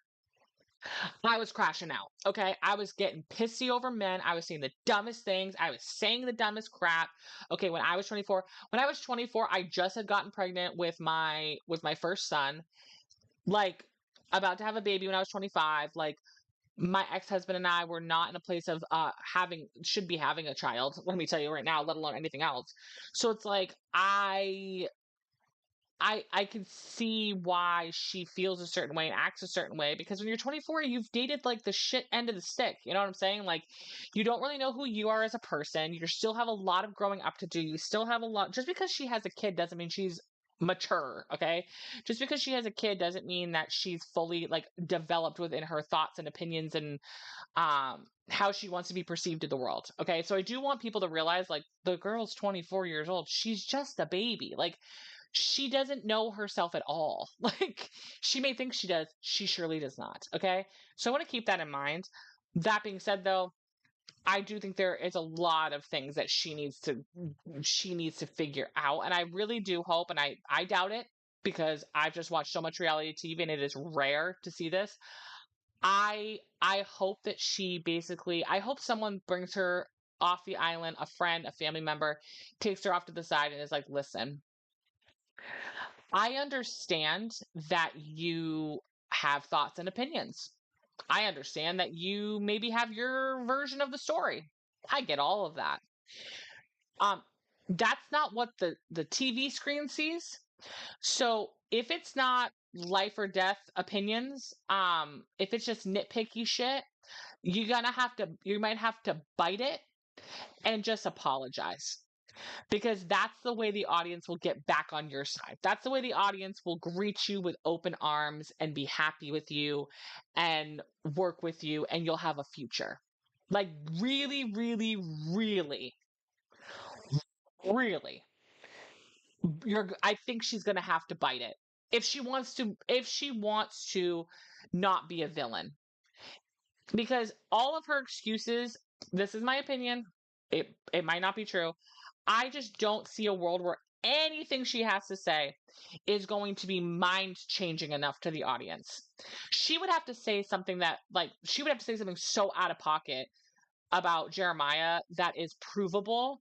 Speaker 1: I was crashing out, okay? I was getting pissy over men. I was saying the dumbest things. I was saying the dumbest crap. Okay, when I was 24, I just had gotten pregnant with my first son. Like, about to have a baby when I was 25. Like, my ex-husband and I were not in a place of should be having a child, let me tell you right now, let alone anything else. So it's like I can see why she feels a certain way and acts a certain way, because when you're 24, you've dated like the shit end of the stick. You know what I'm saying? Like, you don't really know who you are as a person. You still have a lot of growing up to do. You still have a lot. Just because she has a kid doesn't mean she's mature, okay? Just because she has a kid doesn't mean that she's fully like developed within her thoughts and opinions and how she wants to be perceived in the world. Okay, so I do want people to realize, like, the girl's 24 years old. She's just a baby. Like, she doesn't know herself at all. Like, she may think she does. She surely does not. Okay, so I want to keep that in mind. That being said, though, I do think there is a lot of things that she needs to figure out, and I really do hope, and I doubt it because I've just watched so much reality TV and it is rare to see this. I hope that I hope someone brings her off the island, a friend, a family member, takes her off to the side and is like, listen, I understand that you have thoughts and opinions. I understand that you maybe have your version of the story. I get all of that. That's not what the TV screen sees. So if it's not life or death opinions, if it's just nitpicky shit, you might have to bite it and just apologize. Because that's the way the audience will get back on your side. That's the way the audience will greet you with open arms and be happy with you and work with you, and you'll have a future. Like, really, really, really, really. I think she's going to have to bite it. If she wants to not be a villain. Because all of her excuses, this is my opinion, it might not be true. I just don't see a world where anything she has to say is going to be mind-changing enough to the audience. She would have to say something so out of pocket about Jeremiah that is provable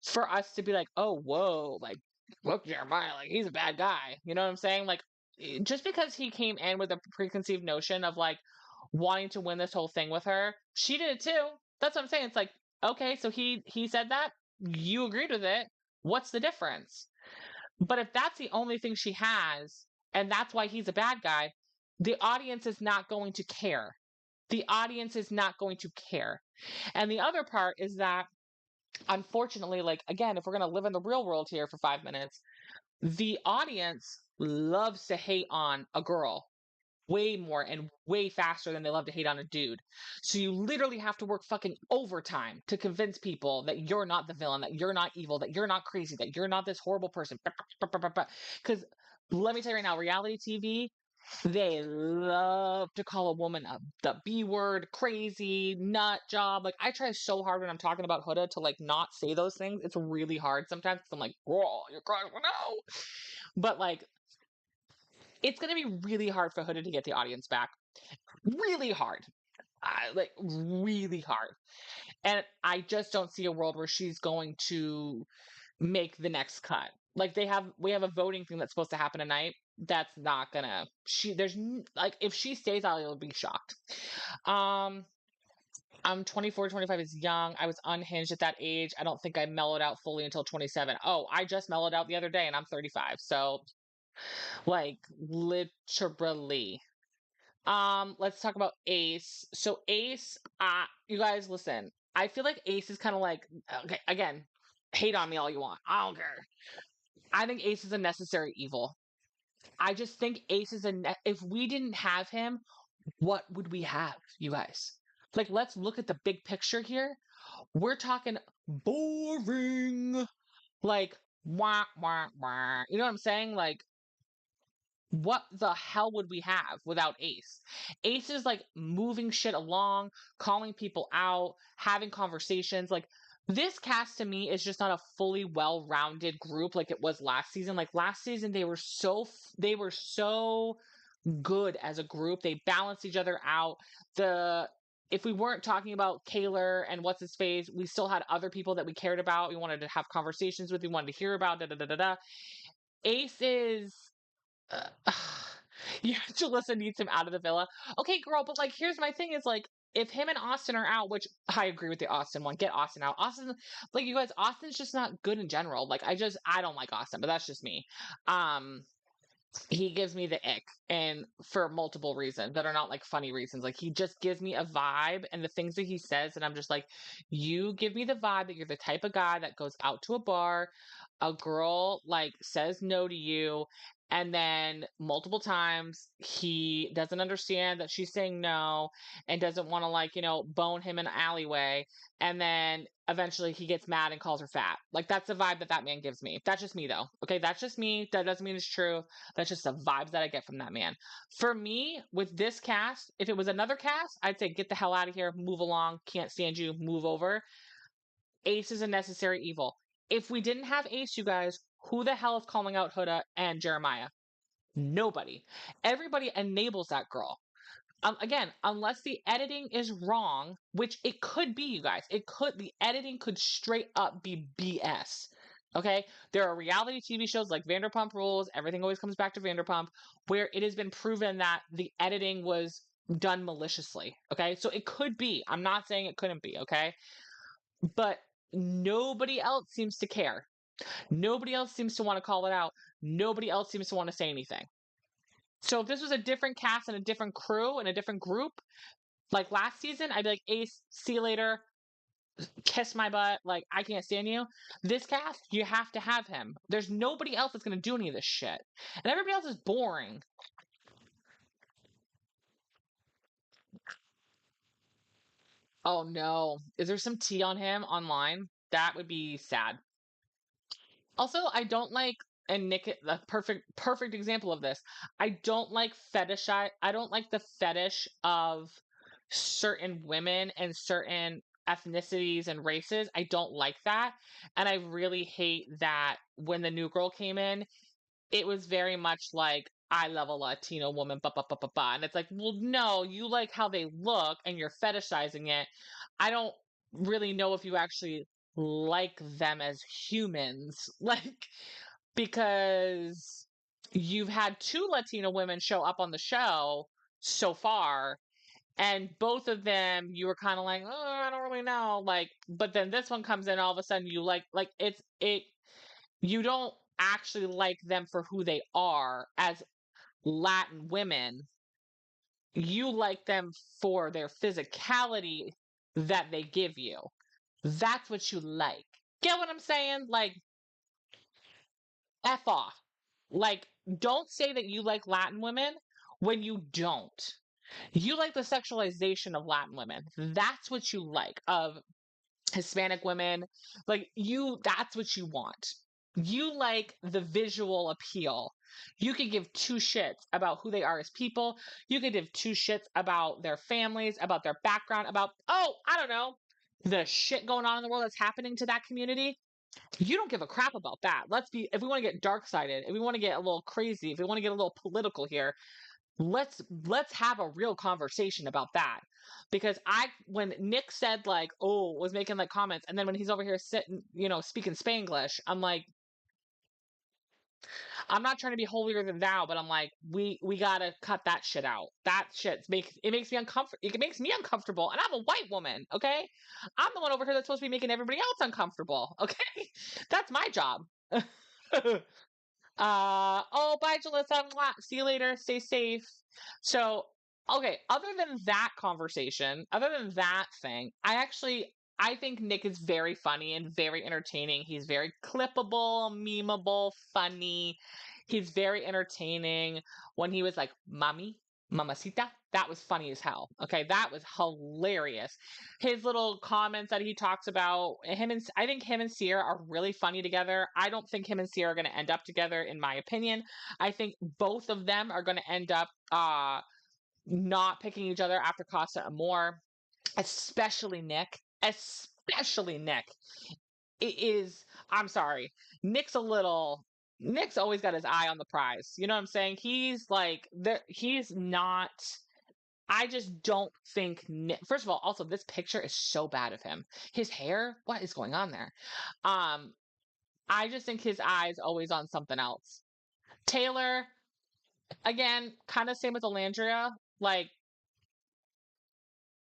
Speaker 1: for us to be like, oh, whoa, like, look, Jeremiah, like, he's a bad guy. You know what I'm saying? Like, just because he came in with a preconceived notion of, like, wanting to win this whole thing with her, she did it too. That's what I'm saying. It's like, okay, so he said that, you agreed with it. What's the difference? But if that's the only thing she has, and that's why he's a bad guy, the audience is not going to care. The audience is not going to care. And the other part is that, unfortunately, like, again, if we're going to live in the real world here for 5 minutes, the audience loves to hate on a girl way more and way faster than they love to hate on a dude. So you literally have to work fucking overtime to convince people that you're not the villain, that you're not evil, that you're not crazy, that you're not this horrible person. Because let me tell you right now, reality TV, they love to call a woman the B word, crazy, nut job. Like, I try so hard when I'm talking about Huda to, like, not say those things. It's really hard sometimes because I'm like, whoa, you're crying, no. But, like, it's going to be really hard for Huda to get the audience back. Really hard. Like, really hard. And I just don't see a world where she's going to make the next cut. Like, we have a voting thing that's supposed to happen tonight. That's not gonna, if she stays out, I'll be shocked. I'm 24, 25 is young. I was unhinged at that age. I don't think I mellowed out fully until 27. Oh, I just mellowed out the other day and I'm 35. So, like, literally. Let's talk about Ace. So Ace, you guys listen. I feel like Ace is kind of like, okay, again, hate on me all you want. I don't care. I think Ace is a necessary evil. I just think Ace is if we didn't have him, what would we have, you guys? Like, let's look at the big picture here. We're talking boring. Like, wah, wah, wah. You know what I'm saying? Like, what the hell would we have without Ace? Ace is like moving shit along, calling people out, having conversations. Like, this cast to me is just not a fully well-rounded group like it was last season. Like last season, they were so good as a group. They balanced each other out. If we weren't talking about Kaylor and what's his face, we still had other people that we cared about. We wanted to have conversations with. We wanted to hear about. Da da da da da. Ace is. Yeah, Jalissa needs him out of the villa. Okay, girl, but like, here's my thing: is like, if him and Austin are out, which I agree with the Austin one, get Austin out. Austin, like, you guys, Austin's just not good in general. Like, I don't like Austin, but that's just me. He gives me the ick, and for multiple reasons that are not like funny reasons. Like, he just gives me a vibe, and the things that he says, and I'm just like, you give me the vibe that you're the type of guy that goes out to a bar, a girl like says no to you, and then multiple times he doesn't understand that she's saying no and doesn't want to, like, bone him in an alleyway, and then eventually he gets mad and calls her fat. Like, that's the vibe that man gives me. That's just me, though. Okay, that's just me. That doesn't mean it's true. That's just the vibes that I get from that man. For me, with this cast, if it was another cast, I'd say get the hell out of here, move along, can't stand you, move over. Ace is a necessary evil. If we didn't have Ace, you guys, who the hell is calling out Huda and Jeremiah? Nobody. Everybody enables that girl. Again, unless the editing is wrong, which it could be, you guys. The editing could straight up be BS. Okay? There are reality TV shows like Vanderpump Rules, everything always comes back to Vanderpump, where it has been proven that the editing was done maliciously. Okay? So it could be. I'm not saying it couldn't be, okay? But nobody else seems to care. Nobody else seems to want to call it out. Nobody else seems to want to say anything. So if this was a different cast and a different crew and a different group, like last season, I'd be like, Ace, see you later, kiss my butt, like, I can't stand you. This cast, you have to have him. There's nobody else that's going to do any of this shit. And everybody else is boring. Oh no. Is there some tea on him online? That would be sad. Also, I don't like, and Nick, the perfect example of this. I don't like the fetish of certain women and certain ethnicities and races. I don't like that. And I really hate that when the new girl came in, it was very much like, I love a Latino woman, and it's like, well, no, you like how they look and you're fetishizing it. I don't really know if you actually like them as humans, like, because you've had 2 Latino women show up on the show so far, and both of them you were kind of like, oh, I don't really know, like, but then this one comes in, all of a sudden you like you don't actually like them for who they are as Latin women. You like them for their physicality that they give you. That's what you like. Get what I'm saying? Like, F off. Like, don't say that you like Latin women when you don't. You like the sexualization of Latin women. That's what you like of Hispanic women. Like, that's what you want. You like the visual appeal. You could give 2 shits about who they are as people. You could give 2 shits about their families, about their background, about, I don't know, the shit going on in the world that's happening to that community. You don't give a crap about that. If we want to get dark-sided, if we want to get a little crazy, if we want to get a little political here, let's have a real conversation about that. Because when Nick said, like, was making like comments, and then when he's over here sitting, speaking Spanglish, I'm like, I'm not trying to be holier than thou, but I'm like, we gotta cut that shit out. That shit makes me uncomfortable. It makes me uncomfortable, and I'm a white woman, okay? I'm the one over here that's supposed to be making everybody else uncomfortable, okay? That's my job. Bye, Jalissa. See you later. Stay safe. So, okay, other than that conversation, other than that thing, I think Nick is very funny and very entertaining. He's very clippable, memeable, funny. He's very entertaining. When he was like, mommy, Mamacita. That was funny as hell. Okay, that was hilarious. His little comments that he talks about I think him and Sierra are really funny together. I don't think him and Sierra are going to end up together, in my opinion. I think both of them are going to end up not picking each other after Casa Amor, especially Nick. Especially Nick. It is. I'm sorry. Nick's always got his eye on the prize. You know what I'm saying? He's like, he's not. I just don't think. First of all, also this picture is so bad of him. His hair, what is going on there? I just think his eye's always on something else. Taylor, again, kind of same with Alandria, like,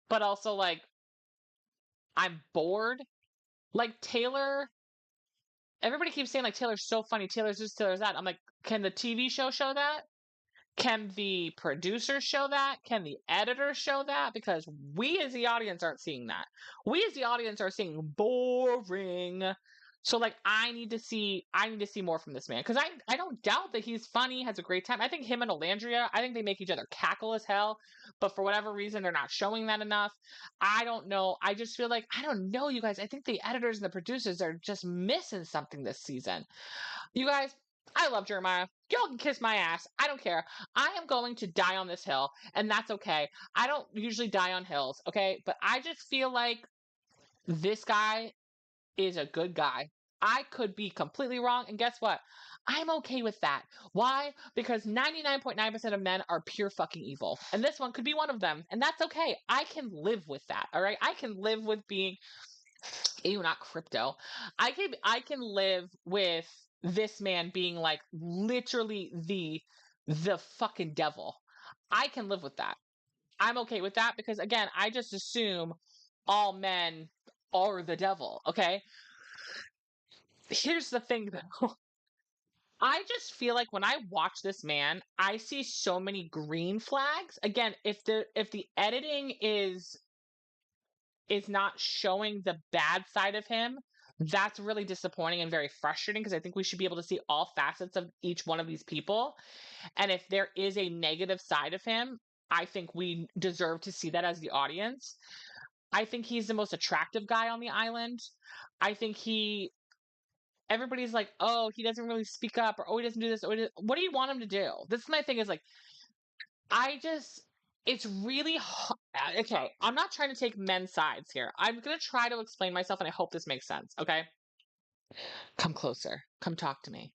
Speaker 1: but also like, I'm bored. Like Taylor, everybody keeps saying like Taylor's so funny, Taylor's this, Taylor's that. I'm like, can the TV show that? Can the producers show that? Can the editors show that? Because we as the audience aren't seeing that. We as the audience are seeing boring. So like I need to see more from this man. Because I don't doubt that he's funny, has a great time. I think him and Alandria, I think they make each other cackle as hell. But for whatever reason, they're not showing that enough. I don't know. I just feel like, I don't know, you guys. I think the editors and the producers are just missing something this season. You guys, I love Jeremiah. Y'all can kiss my ass. I don't care. I am going to die on this hill, and that's okay. I don't usually die on hills, okay? But I just feel like this guy is a good guy. I could be completely wrong, and guess what? I'm okay with that. Why? Because 99.9% of men are pure fucking evil. And this one could be one of them, and that's okay. I can live with that, all right? I can live with being... Ew, not crypto. I can live with this man being like literally the fucking devil. I can live with that. I'm okay with that because again, I just assume all men are the devil, okay? Here's the thing though. I just feel like when I watch this man, I see so many green flags. Again, if the editing is not showing the bad side of him, that's really disappointing and very frustrating because I think we should be able to see all facets of each one of these people. And if there is a negative side of him, I think we deserve to see that as the audience. I think he's the most attractive guy on the island. I think everybody's like, oh, he doesn't really speak up, or oh, he doesn't do this. What do you want him to do? This is my thing is like, it's really okay. I'm not trying to take men's sides here. I'm going to try to explain myself, and I hope this makes sense. Okay. Come closer. Come talk to me.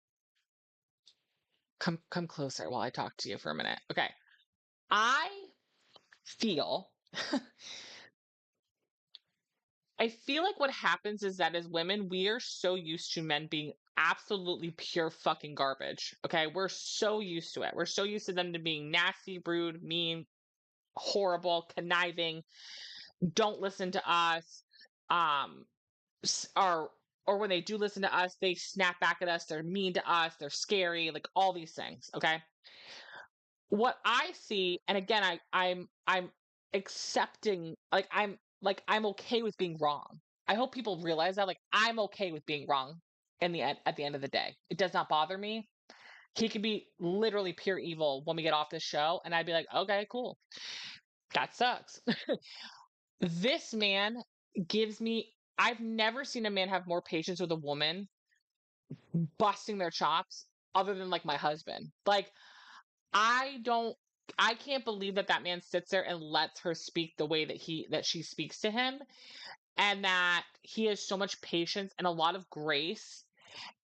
Speaker 1: Come closer while I talk to you for a minute. Okay. I feel like what happens is that as women, we are so used to men being absolutely pure fucking garbage. Okay. We're so used to it. We're so used to them to being nasty, rude, mean, horrible, conniving, don't listen to us, or when they do listen to us, they snap back at us, they're mean to us, they're scary, like all these things, okay? What I see, and again, I'm accepting, I'm okay with being wrong. I hope people realize that, like, I'm okay with being wrong at the end of the day. It does not bother me. He could be literally pure evil when we get off this show, and I'd be like, okay, cool. That sucks. This man gives me... I've never seen a man have more patience with a woman busting their chops other than, like, my husband. Like, I can't believe that man sits there and lets her speak the way that she speaks to him, and that he has so much patience and a lot of grace.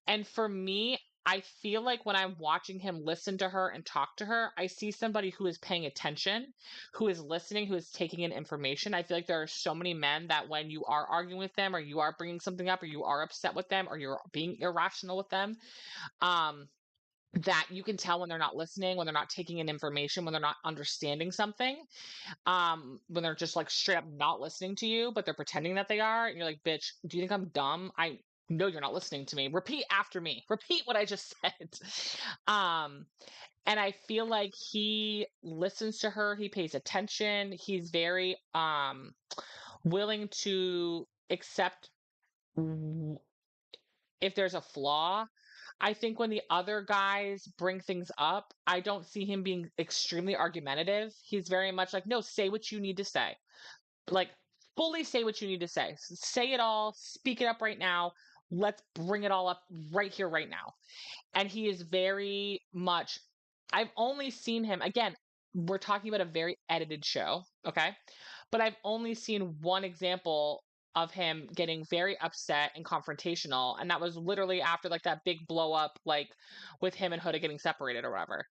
Speaker 1: And for me, I feel like when I'm watching him listen to her and talk to her, I see somebody who is paying attention, who is listening, who is taking in information. I feel like there are so many men that when you are arguing with them, or you are bringing something up, or you are upset with them, or you're being irrational with them, that you can tell when they're not listening, when they're not taking in information, when they're not understanding something, when they're just like straight up not listening to you, but they're pretending that they are. And you're like, bitch, do you think I'm dumb? No, you're not listening to me. Repeat after me. Repeat what I just said. And I feel like he listens to her. He pays attention. He's very willing to accept if there's a flaw. I think when the other guys bring things up, I don't see him being extremely argumentative. He's very much like, no, say what you need to say. Like, fully say what you need to say. Say it all, speak it up right now. Let's bring it all up right here, right now. And he is very much, I've only seen him, again, we're talking about a very edited show, okay? But I've only seen one example of him getting very upset and confrontational, and that was literally after like that big blow up, like with him and Huda getting separated or whatever.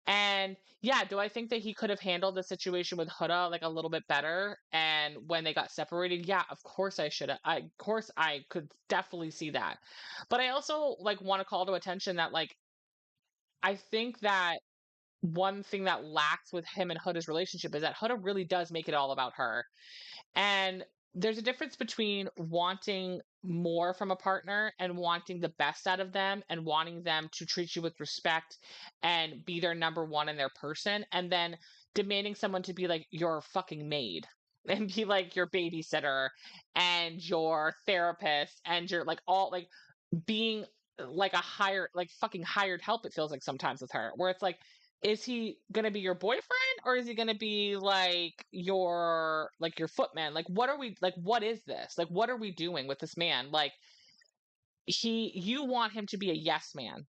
Speaker 1: And yeah, do I think that he could have handled the situation with Huda like a little bit better? And when they got separated, yeah, of course I should have. Of course I could definitely see that. But I also like want to call to attention that like I think that one thing that lacks with him and Huda's relationship is that Huda really does make it all about her. And there's a difference between wanting more from a partner and wanting the best out of them and wanting them to treat you with respect and be their number one and their person, and then demanding someone to be like your fucking maid and be like your babysitter and your therapist and your like all like being like a hired like fucking hired help, it feels like sometimes with her, where it's like, is he gonna be your boyfriend or is he gonna be like your footman? Like what are we like what is this? Like what are we doing with this man? Like you want him to be a yes man.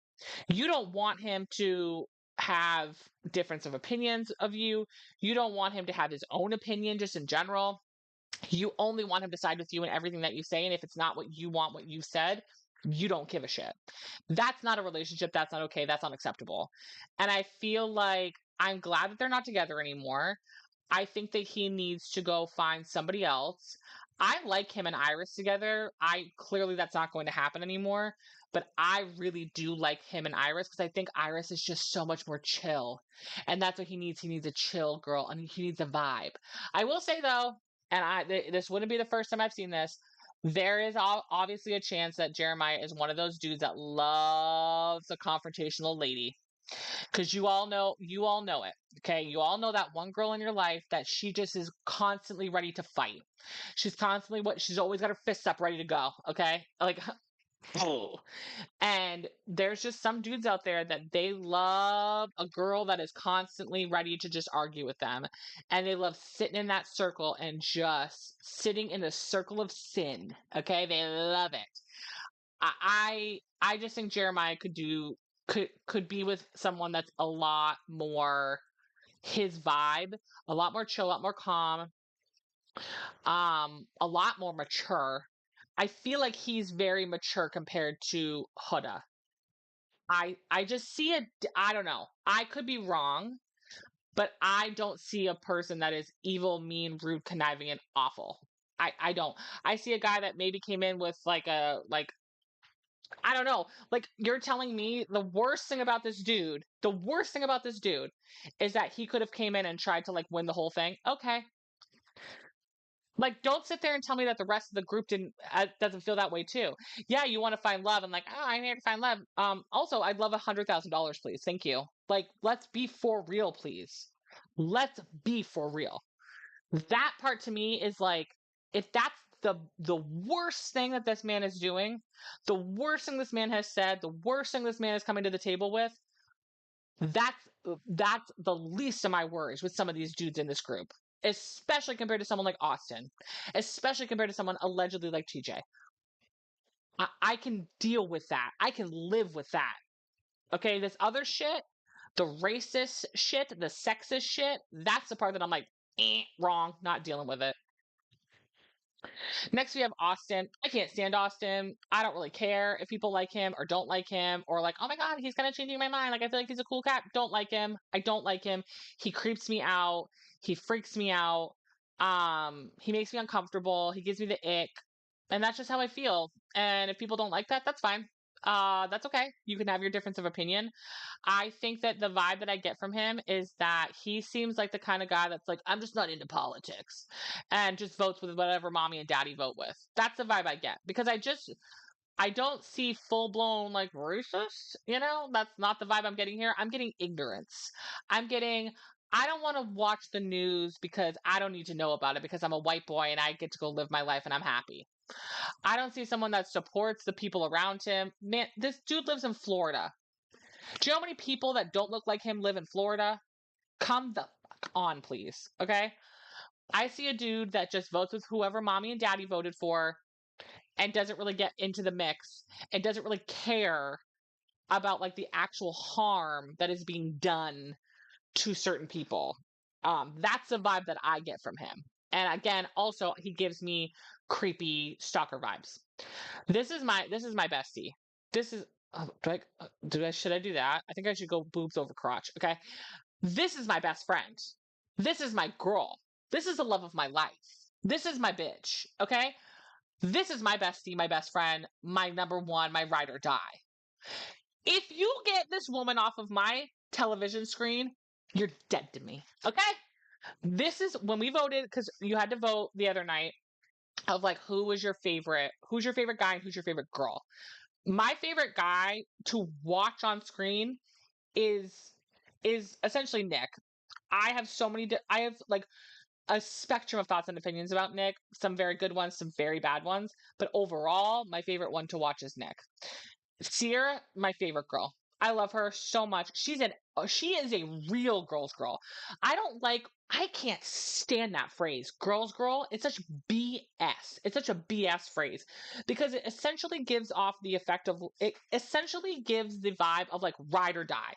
Speaker 1: You don't want him to have difference of opinions of you. You don't want him to have his own opinion just in general. You only want him to side with you in everything that you say, and if it's not what you want, what you said, you don't give a shit. That's not a relationship. That's not okay. That's unacceptable. And I feel like I'm glad that they're not together anymore. I think that he needs to go find somebody else. I like him and Iris together. Clearly that's not going to happen anymore, but I really do like him and Iris because I think Iris is just so much more chill. And that's what he needs. He needs a chill girl and he needs a vibe. I will say though, and this wouldn't be the first time I've seen this, there is obviously a chance that Jeremiah is one of those dudes that loves a confrontational lady. Because you all know it. Okay. You all know that one girl in your life that she just is constantly ready to fight. She's always got her fists up ready to go. Okay. Like, oh. And there's just some dudes out there that they love a girl that is constantly ready to just argue with them. And they love sitting in that circle and just sitting in a circle of sin. Okay. They love it. I just think Jeremiah could be with someone that's a lot more his vibe, a lot more chill, a lot more calm, a lot more mature. I feel like he's very mature compared to Huda. I just see it. I don't know. I could be wrong, but I don't see a person that is evil, mean, rude, conniving, and awful. I don't. I see a guy that maybe came in with I don't know. Like, you're telling me the worst thing about this dude is that he could have came in and tried to like win the whole thing. Okay. Like, don't sit there and tell me that the rest of the group doesn't feel that way too. Yeah, you want to find love and like, oh, I'm here to find love. Also, I'd love $100,000, please. Thank you. Like, let's be for real, please. Let's be for real. That part to me is like, if that's the worst thing that this man is doing, the worst thing this man has said, the worst thing this man is coming to the table with, that's the least of my worries with some of these dudes in this group, especially compared to someone like Austin, especially compared to someone allegedly like TJ. I can deal with that. I can live with that. Okay, this other shit, the racist shit, the sexist shit, that's the part that I'm like, wrong, not dealing with it. Next, we have Austin. I can't stand Austin. I don't really care if people like him or don't like him or like, oh my God, he's kind of changing my mind. Like, I feel like he's a cool cat. Don't like him. I don't like him. He creeps me out. He freaks me out. He makes me uncomfortable. He gives me the ick. And that's just how I feel. And if people don't like that, that's fine. That's okay. You can have your difference of opinion. I think that the vibe that I get from him is that he seems like the kind of guy that's like, I'm just not into politics and just votes with whatever mommy and daddy vote with. That's the vibe I get because I don't see full blown like racist, you know, that's not the vibe I'm getting here. I'm getting ignorance. I don't want to watch the news because I don't need to know about it because I'm a white boy and I get to go live my life and I'm happy. I don't see someone that supports the people around him. Man, this dude lives in Florida. Do you know how many people that don't look like him live in Florida? Come the fuck on, please. Okay? I see a dude that just votes with whoever mommy and daddy voted for and doesn't really get into the mix and doesn't really care about like the actual harm that is being done to certain people. That's the vibe that I get from him. And again, also he gives me creepy stalker vibes. This is my bestie. This is should I do that? I think I should go boobs over crotch. Okay. This is my best friend. This is my girl. This is the love of my life. This is my bitch. Okay. This is my bestie, my best friend, my number one, my ride or die. If you get this woman off of my television screen, you're dead to me. Okay? This is when we voted, because you had to vote the other night of like who's your favorite guy and who's your favorite girl. My favorite guy to watch on screen is essentially Nick. I have I have like a spectrum of thoughts and opinions about Nick. Some very good ones, some very bad ones. But overall, my favorite one to watch is Nick. Sierra, my favorite girl. I love her so much. She is a real girl's girl. I can't stand that phrase, girl's girl. It's such BS. It's such a BS phrase because it essentially gives off the effect of, it essentially gives the vibe of like ride or die.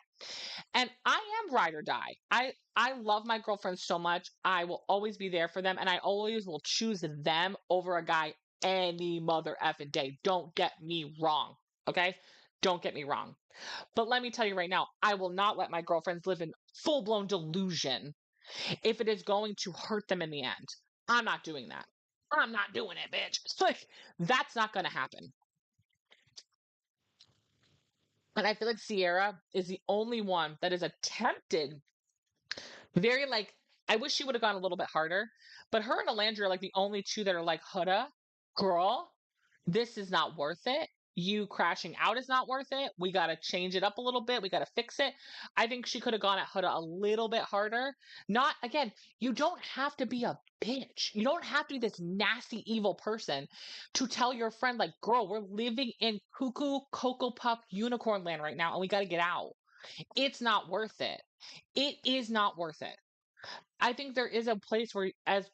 Speaker 1: And I am ride or die. I love my girlfriends so much. I will always be there for them. And I always will choose them over a guy any mother effing day. Don't get me wrong. Okay? Don't get me wrong. But let me tell you right now, I will not let my girlfriends live in full-blown delusion if it is going to hurt them in the end. I'm not doing that. I'm not doing it, bitch. It's like, that's not going to happen. And I feel like Sierra is the only one that is attempted very like, I wish she would have gone a little bit harder, but her and Alandra are like the only two that are like, Huda, girl, this is not worth it. You crashing out is not worth it. We got to change it up a little bit. We got to fix it. I think she could have gone at Huda a little bit harder. Not, again, you don't have to be a bitch. You don't have to be this nasty, evil person to tell your friend, like, girl, we're living in cuckoo, Cocoa Puff, unicorn land right now, and we got to get out. It's not worth it. It is not worth it. I think there is a place where, as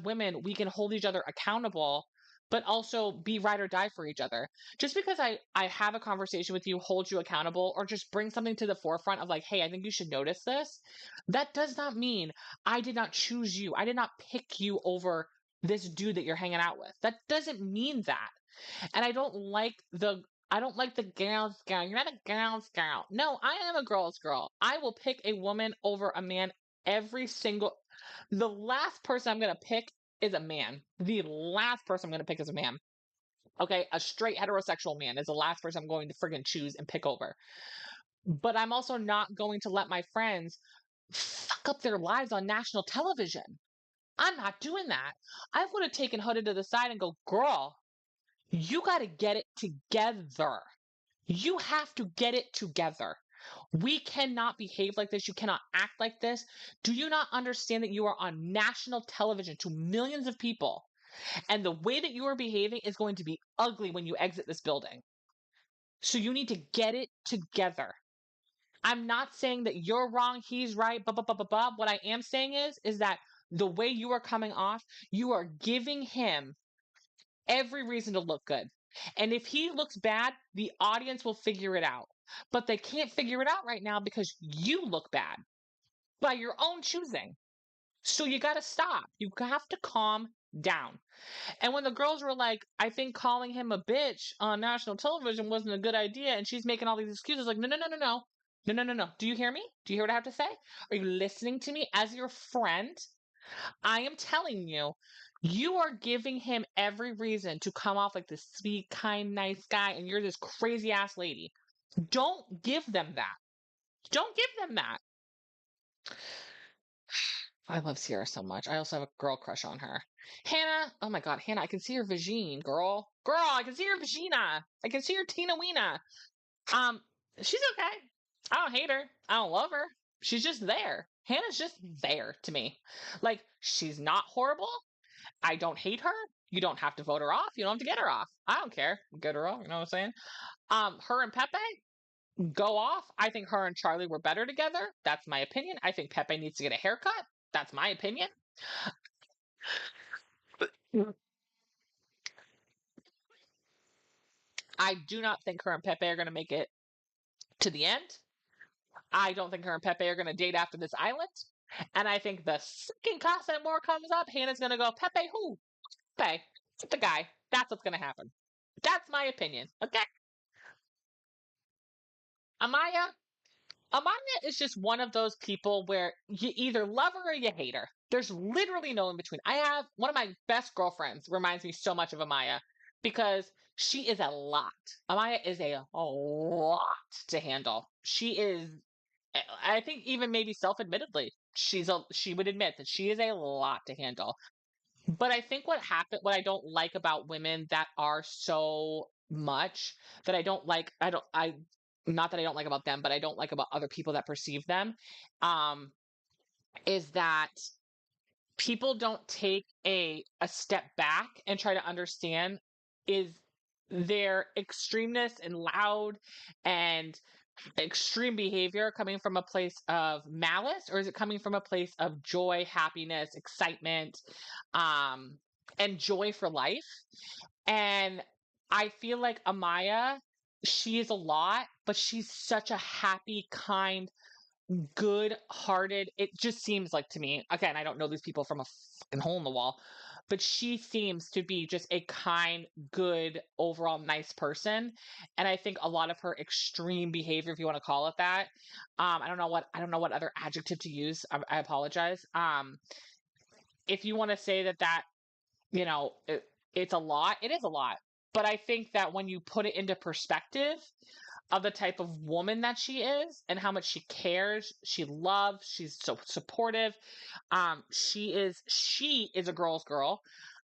Speaker 1: women, we can hold each other accountable, but also be ride or die for each other. Just because I have a conversation with you, hold you accountable, or just bring something to the forefront of like, hey, I think you should notice this, that does not mean I did not choose you. I did not pick you over this dude that you're hanging out with. That doesn't mean that. And I don't like the girl's girl. You're not a girl's girl. No, I am a girl's girl. I will pick a woman over a man the last person I'm going to pick is a man. The last person I'm going to pick is a man. Okay, a straight heterosexual man is the last person I'm going to friggin' choose and pick over. But I'm also not going to let my friends fuck up their lives on national television. I'm not doing that. I would have taken Huda to the side and go, girl, you got to get it together. You have to get it together. We cannot behave like this. You cannot act like this. Do you not understand that you are on national television to millions of people? And the way that you are behaving is going to be ugly when you exit this building. So you need to get it together. I'm not saying that you're wrong, he's right, blah, blah, blah, blah, blah. What I am saying is that the way you are coming off, you are giving him every reason to look good. And if he looks bad, the audience will figure it out. But they can't figure it out right now because you look bad by your own choosing. So you got to stop. You have to calm down. And when the girls were like, I think calling him a bitch on national television wasn't a good idea, and she's making all these excuses, like, no. Do you hear me? Do you hear what I have to say? Are you listening to me as your friend? I am telling you, you are giving him every reason to come off like this sweet, kind, nice guy, and you're this crazy ass lady. Don't give them that. Don't give them that. I love Sierra so much. I also have a girl crush on her. Hannah. Oh my God, Hannah, I can see your vagine, girl. Girl, I can see your vagina. I can see your Tina Weena. She's okay. I don't hate her. I don't love her. She's just there. Hannah's just there to me. Like, she's not horrible. I don't hate her. You don't have to vote her off. You don't have to get her off. I don't care. Get her off. You know what I'm saying? Her and Pepe go off. I think her and Charlie were better together. That's my opinion. I think Pepe needs to get a haircut. That's my opinion. I do not think her and Pepe are going to make it to the end. I don't think her and Pepe are going to date after this island. And I think the second Casa Amor comes up, Hannah's going to go, Pepe who? Pepe, the guy. That's what's going to happen. That's my opinion. Okay? Amaya is just one of those people where you either love her or you hate her. There's literally no in between. I have one of my best girlfriends reminds me so much of Amaya because she is a lot. Amaya is a lot to handle. She is, I think even maybe self-admittedly, she would admit that she is a lot to handle. But I think what I don't like about women that are so much that I don't like, not that I don't like about them, but I don't like about other people that perceive them, is that people don't take a step back and try to understand is their extremeness and loud and extreme behavior coming from a place of malice, or is it coming from a place of joy, happiness, excitement, and joy for life? And I feel like Amaya, she is a lot, but she's such a happy, kind, good-hearted. It just seems like to me, again, I don't know these people from a fucking hole in the wall, but she seems to be just a kind, good, overall nice person. And I think a lot of her extreme behavior, if you want to call it that, I don't know what other adjective to use. I apologize. If you want to say that, you know, it's a lot, it is a lot. But I think that when you put it into perspective of the type of woman that she is and how much she cares, she loves, she's so supportive. She is a girl's girl.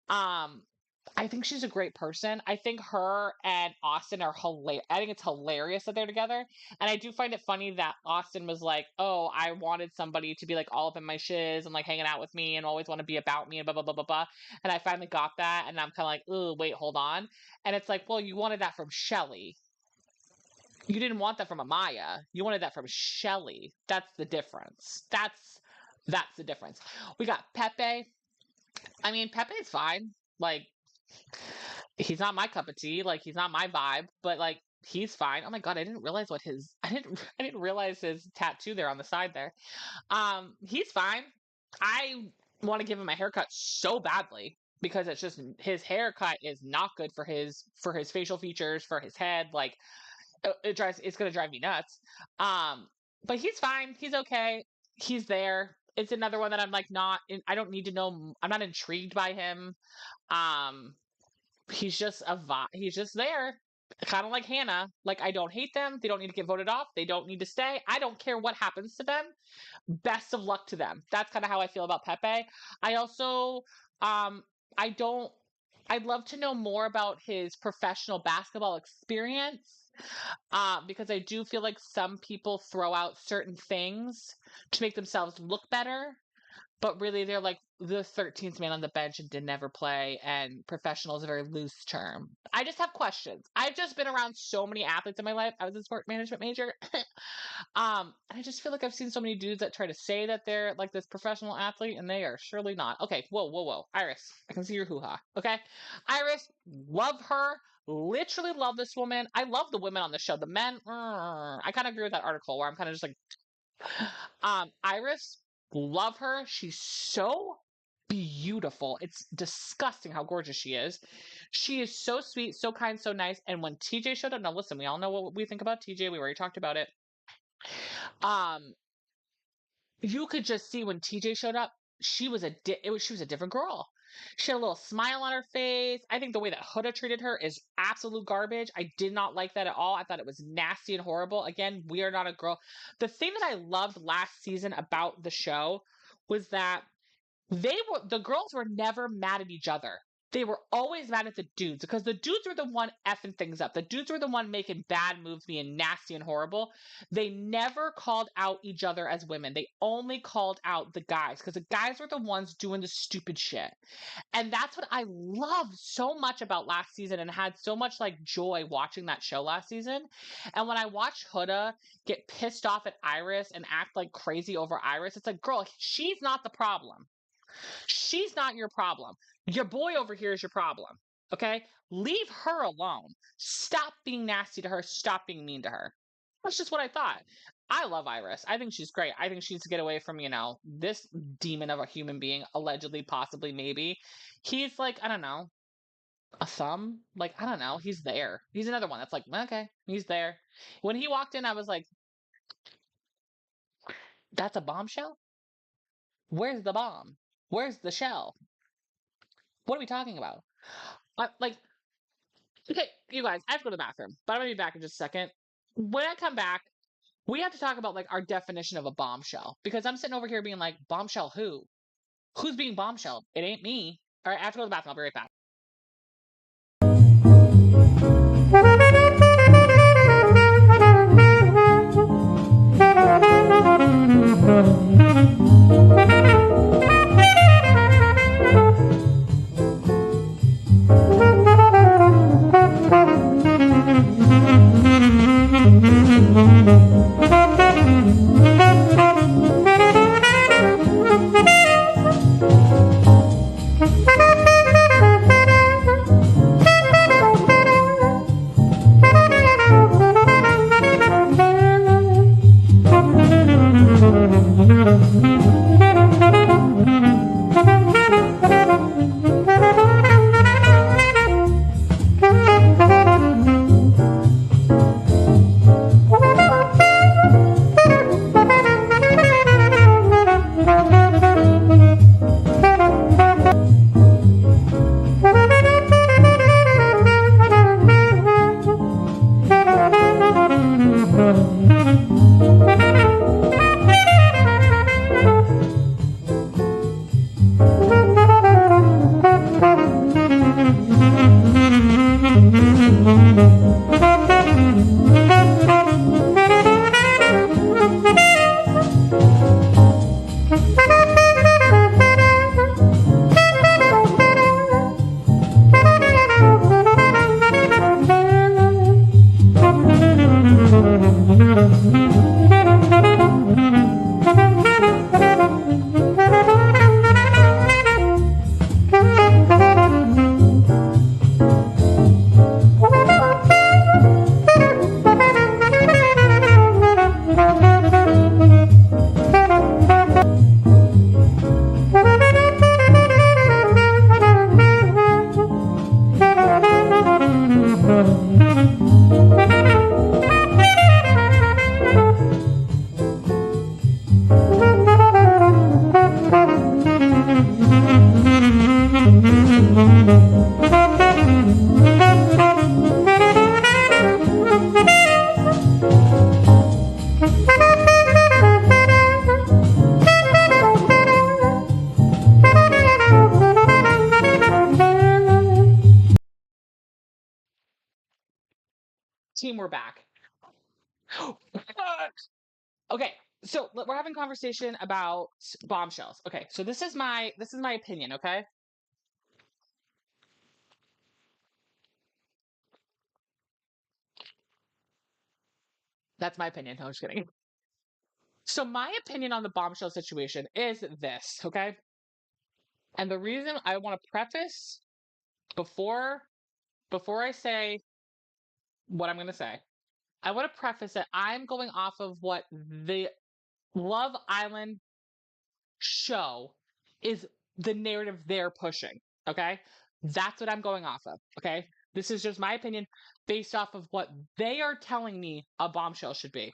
Speaker 1: I think she's a great person. I think her and Austin are hilarious. I think it's hilarious that they're together. And I do find it funny that Austin was like, oh, I wanted somebody to be like all up in my shiz and like hanging out with me and always want to be about me and blah, blah, blah, blah, blah. And I finally got that. And I'm kind of like, oh, wait, hold on. And it's like, well, you wanted that from Shelly. You didn't want that from Amaya. You wanted that from Shelly. That's the difference. That's the difference. We got Pepe. I mean, Pepe's fine. Like, he's not my cup of tea. Like, he's not my vibe. But like, he's fine. Oh my god, I didn't realize I didn't realize his tattoo there on the side there. He's fine. I want to give him a haircut so badly because it's just his haircut is not good for his facial features, for his head. Like, it's gonna drive me nuts. But he's fine. He's okay. He's there. It's another one that I'm like I don't need to know. I'm not intrigued by him. He's just he's just there. Kind of like Hannah. Like, I don't hate them. They don't need to get voted off. They don't need to stay. I don't care what happens to them. Best of luck to them. That's kind of how I feel about Pepe. I also, I'd love to know more about his professional basketball experience. Because I do feel like some people throw out certain things to make themselves look better, but really they're like the 13th man on the bench and didn't ever play, and professional is a very loose term. I just have questions. I've just been around so many athletes in my life. I was a sport management major. I just feel like I've seen so many dudes that try to say that they're like this professional athlete, and they are surely not. Okay, whoa. Iris, I can see your hoo-ha. Okay? Iris, love her. Literally love this woman. I love the women on the show. The men, I kind of agree with that article where I'm kind of just like, Iris, love her. She's so beautiful. It's disgusting how gorgeous she is. She is so sweet, so kind, so nice. And when TJ showed up, now listen, we all know what we think about TJ. We already talked about it. You could just see when TJ showed up, she was a different girl. She had a little smile on her face. I think the way that Huda treated her is absolute garbage. I did not like that at all. I thought it was nasty and horrible. Again, we are not a girl. The thing that I loved last season about the show was that the girls were never mad at each other. they were always mad at the dudes because the dudes were the one effing things up. The dudes were the one making bad moves, being nasty and horrible. They never called out each other as women. They only called out the guys because the guys were the ones doing the stupid shit. And that's what I loved so much about last season and had so much like joy watching that show last season. And when I watched Huda get pissed off at Iris and act like crazy over Iris, it's like, girl, she's not the problem. She's not your problem. Your boy over here is your problem. Okay? Leave her alone. Stop being nasty to her. Stop being mean to her. That's just what I thought. I love Iris. I think she's great. I think she needs to get away from, this demon of a human being, allegedly, possibly, maybe. He's like, I don't know, a thumb? Like, I don't know. He's there. He's another one that's like, okay, he's there. When he walked in, I was like, that's a bombshell? Where's the bomb? Where's the shell? What are we talking about? Okay, you guys, I have to go to the bathroom, but I'm going to be back in just a second. When I come back, we have to talk about, our definition of a bombshell. Because I'm sitting over here being like, bombshell who? Who's being bombshelled? It ain't me. All right, I have to go to the bathroom. I'll be right back. Team, we're back. Okay, so we're having a conversation about bombshells. Okay, so this is my opinion, okay? That's my opinion. No, I'm just kidding. So my opinion on the bombshell situation is this, okay? And the reason I want to preface before I say what I'm going to say, I want to preface that I'm going off of what the Love Island show is, the narrative they're pushing, okay? That's what I'm going off of, okay? This is just my opinion based off of what they are telling me a bombshell should be.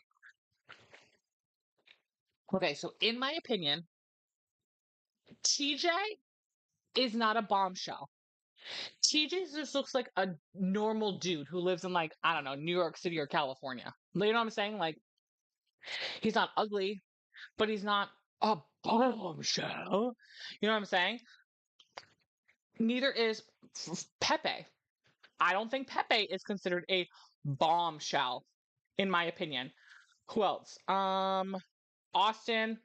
Speaker 1: Okay, so in my opinion, TJ is not a bombshell. TJ just looks like a normal dude who lives in, like, I don't know, New York City or California. You know what I'm saying? Like, he's not ugly, but he's not a bombshell. You know what I'm saying? Neither is Pepe. I don't think Pepe is considered a bombshell, in my opinion. Who else? Austin.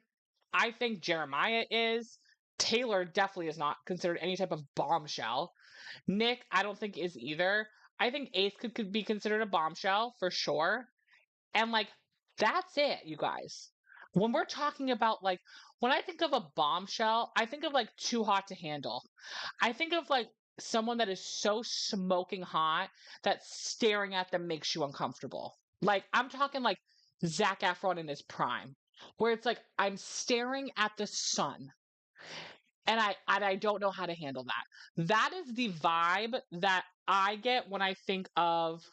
Speaker 1: I think Jeremiah is. Taylor definitely is not considered any type of bombshell. Nick, I don't think is either. I think Ace could be considered a bombshell for sure. And like, that's it, you guys. When we're talking about like, when I think of a bombshell, I think of like too hot to handle. I think of like someone that is so smoking hot that staring at them makes you uncomfortable. Like, I'm talking like Zac Efron in his prime, where it's like I'm staring at the sun and I don't know how to handle that. That is the vibe that I get when I think of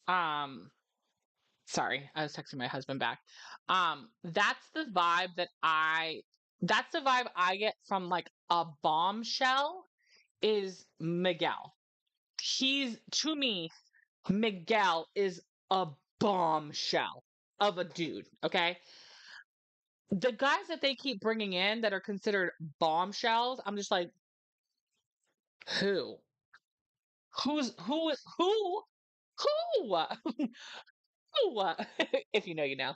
Speaker 1: um sorry, I was texting my husband back. That's the vibe that's the vibe I get from like a bombshell is Miguel. He's, to me, Miguel is a bombshell of a dude, okay? The guys that they keep bringing in that are considered bombshells, I'm just like, who? Who is who? Who? Who? If you know, you know.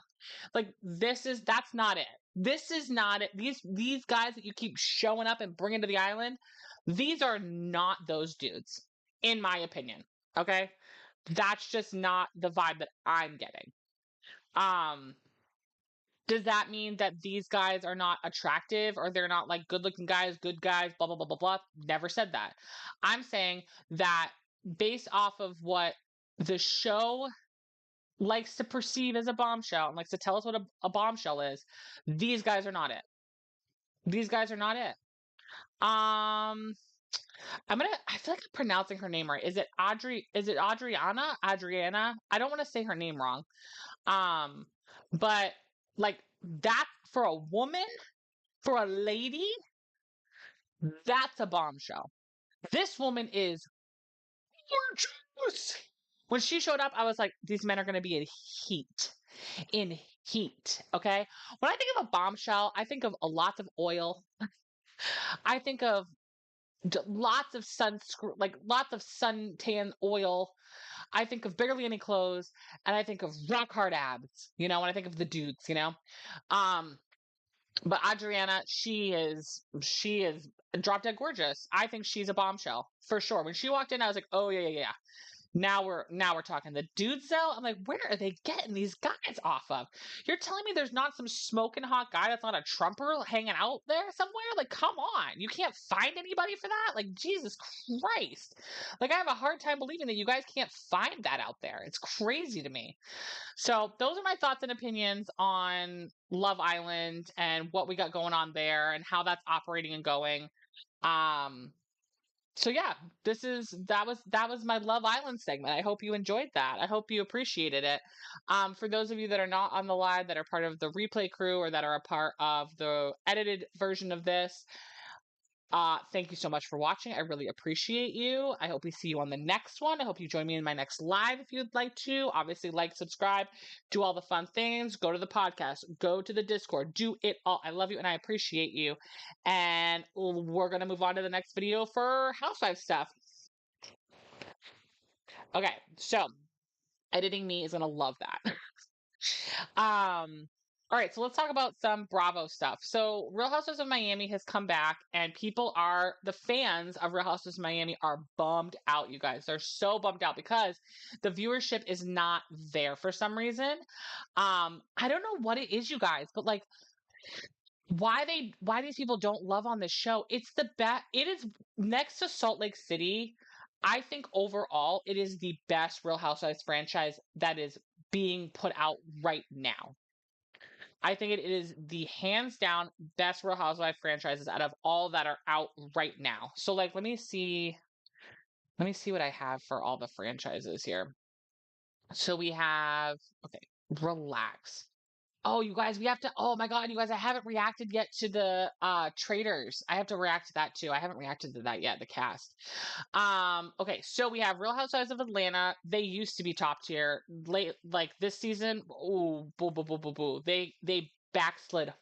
Speaker 1: Like, that's not it. This is not it. These guys that you keep showing up and bringing to the island, these are not those dudes, in my opinion. Okay? That's just not the vibe that I'm getting. Does that mean that these guys are not attractive or they're not like good looking guys, good guys, blah, blah, blah, blah, blah? Never said that. I'm saying that based off of what the show likes to perceive as a bombshell and likes to tell us what a bombshell is, these guys are not it. These guys are not it. I feel like I'm pronouncing her name right. Is it Adriana? Adriana? I don't want to say her name wrong. But like that for a woman, for a lady, that's a bombshell. This woman is gorgeous. When she showed up, I was like, these men are going to be in heat. In heat, okay? When I think of a bombshell, I think of a lot of oil. I think of lots of lots of suntan oil. I think of barely any clothes, and I think of rock hard abs, when I think of the dudes, But Adriana, she is drop dead gorgeous. I think she's a bombshell for sure. When she walked in, I was like, oh yeah. Now we're talking. The dudes though, I'm like, where are they getting these guys off of? You're telling me there's not some smoking hot guy that's not a Trumper hanging out there somewhere? Like, come on. You can't find anybody for that? Like, Jesus Christ. Like, I have a hard time believing that you guys can't find that out there. It's crazy to me. So those are my thoughts and opinions on Love Island and what we got going on there and how that's operating and going. So yeah, that was my Love Island segment. I hope you enjoyed that. I hope you appreciated it. For those of you that are not on the live, that are part of the replay crew or that are a part of the edited version of this, thank you so much for watching. I really appreciate you. I hope we see you on the next one. I hope you join me in my next live if you'd like to. Obviously, like, subscribe, do all the fun things. Go to the podcast, go to the Discord, do it all. I love you and I appreciate you. And we're going to move on to the next video for Housewives stuff. Okay, so editing me is going to love that. All right, so let's talk about some Bravo stuff. So Real Housewives of Miami has come back, and the fans of Real Housewives of Miami are bummed out, you guys. They're so bummed out because the viewership is not there for some reason. I don't know what it is, you guys, but like, why these people don't love on this show. It's the best. It is next to Salt Lake City. I think overall it is the best Real Housewives franchise that is being put out right now. I think it is the hands down best Real Housewives franchises out of all that are out right now. So like, let me see what I have for all the franchises here. So we have, okay, relax. Oh, you guys, we have to. Oh my God, you guys, I haven't reacted yet to the Traitors. I have to react to that too. I haven't reacted to that yet. The cast. Okay, so we have Real Housewives of Atlanta. They used to be top tier. Late, like this season. Ooh, boo, boo, boo, boo, boo. They backslid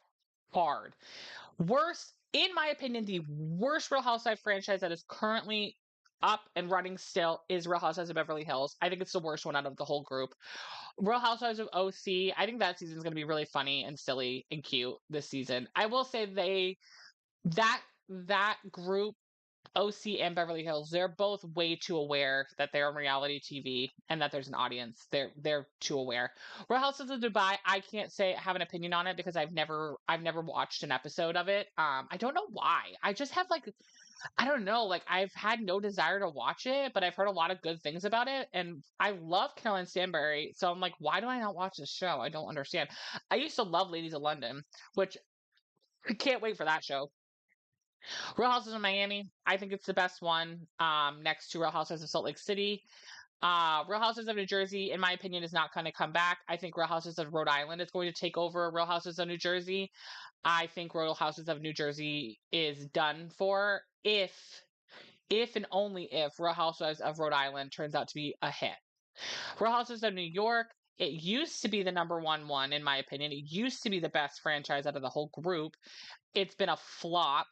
Speaker 1: hard. Worst, in my opinion, the worst Real Housewives franchise that is currently up and running still is Real Housewives of Beverly Hills. I think it's the worst one out of the whole group. Real Housewives of OC, I think that season is going to be really funny and silly and cute this season. I will say that group, OC and Beverly Hills, they're both way too aware that they're on reality TV and that there's an audience. They're too aware. Real Houses of Dubai, I can't say have an opinion on it because I've never watched an episode of it. I don't know why. I just have like, I don't know, like I've had no desire to watch it, but I've heard a lot of good things about it, and I love Caroline Stanbury, so I'm like, why do I not watch this show? I don't understand. I used to love Ladies of London, which I can't wait for that show. Real Houses of Miami, I think it's the best one, next to Real Houses of Salt Lake City. Real Houses of New Jersey, in my opinion, is not going to come back. I think Real Houses of Rhode Island is going to take over Real Houses of New Jersey. I think Real Houses of New Jersey is done for if and only if Real Housewives of Rhode Island turns out to be a hit. Real Houses of New York, it used to be the number one, in my opinion. It used to be the best franchise out of the whole group. It's been a flop.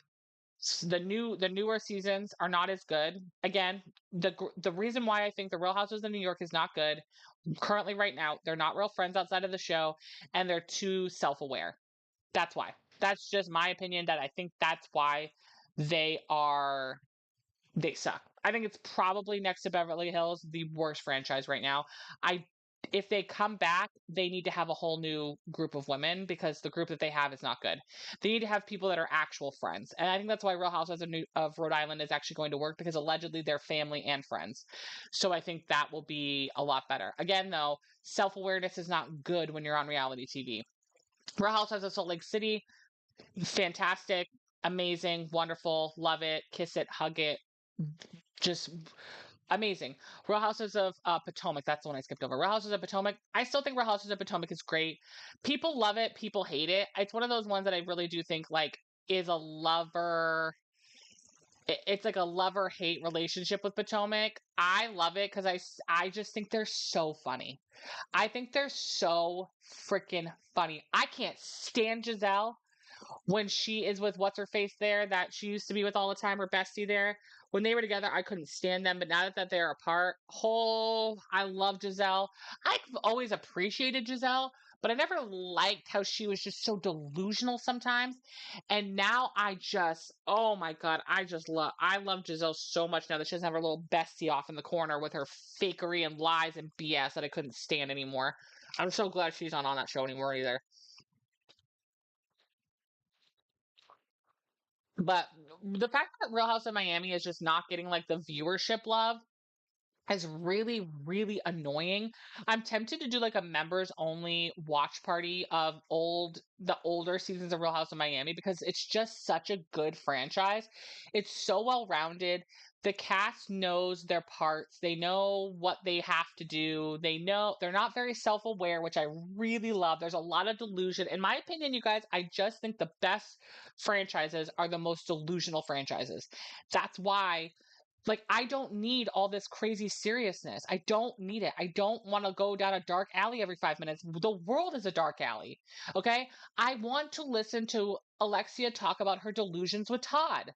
Speaker 1: The newer seasons are not as good. Again, the reason why I think the Real Housewives of New York is not good currently right now, they're not real friends outside of the show, and they're too self-aware. That's why. That's just my opinion. That I think that's why they suck. I think it's probably next to Beverly Hills the worst franchise right now. If they come back, they need to have a whole new group of women because the group that they have is not good. They need to have people that are actual friends. And I think that's why Real Housewives of Rhode Island is actually going to work because allegedly they're family and friends. So I think that will be a lot better. Again, though, self-awareness is not good when you're on reality TV. Real Housewives of Salt Lake City, fantastic, amazing, wonderful, love it, kiss it, hug it, just amazing. Real Houses of Potomac, that's the one I skipped over. Real Houses of Potomac, I still think Real Houses of Potomac is great. People love it, people hate it. It's one of those ones that I really do think like is a lover. It's like a lover-hate relationship with Potomac. I love it because I just think they're so funny. I think they're so freaking funny. I can't stand Giselle when she is with what's her face there that she used to be with all the time, her bestie there. When they were together, I couldn't stand them, but now that they're apart, I love Giselle. I've always appreciated Giselle, but I never liked how she was just so delusional sometimes. And now oh my God, I love Giselle so much now that she doesn't have her little bestie off in the corner with her fakery and lies and BS that I couldn't stand anymore. I'm so glad she's not on that show anymore either. But the fact that Real House of Miami is just not getting like the viewership love is really, really annoying. I'm tempted to do like a members only watch party of the older seasons of Real House of Miami because it's just such a good franchise. It's so well rounded. The cast knows their parts. They know what they have to do. They know they're not very self-aware, which I really love. There's a lot of delusion. In my opinion, you guys, I just think the best franchises are the most delusional franchises. That's why like, I don't need all this crazy seriousness. I don't need it. I don't want to go down a dark alley every 5 minutes. The world is a dark alley. Okay? I want to listen to Alexia talk about her delusions with Todd.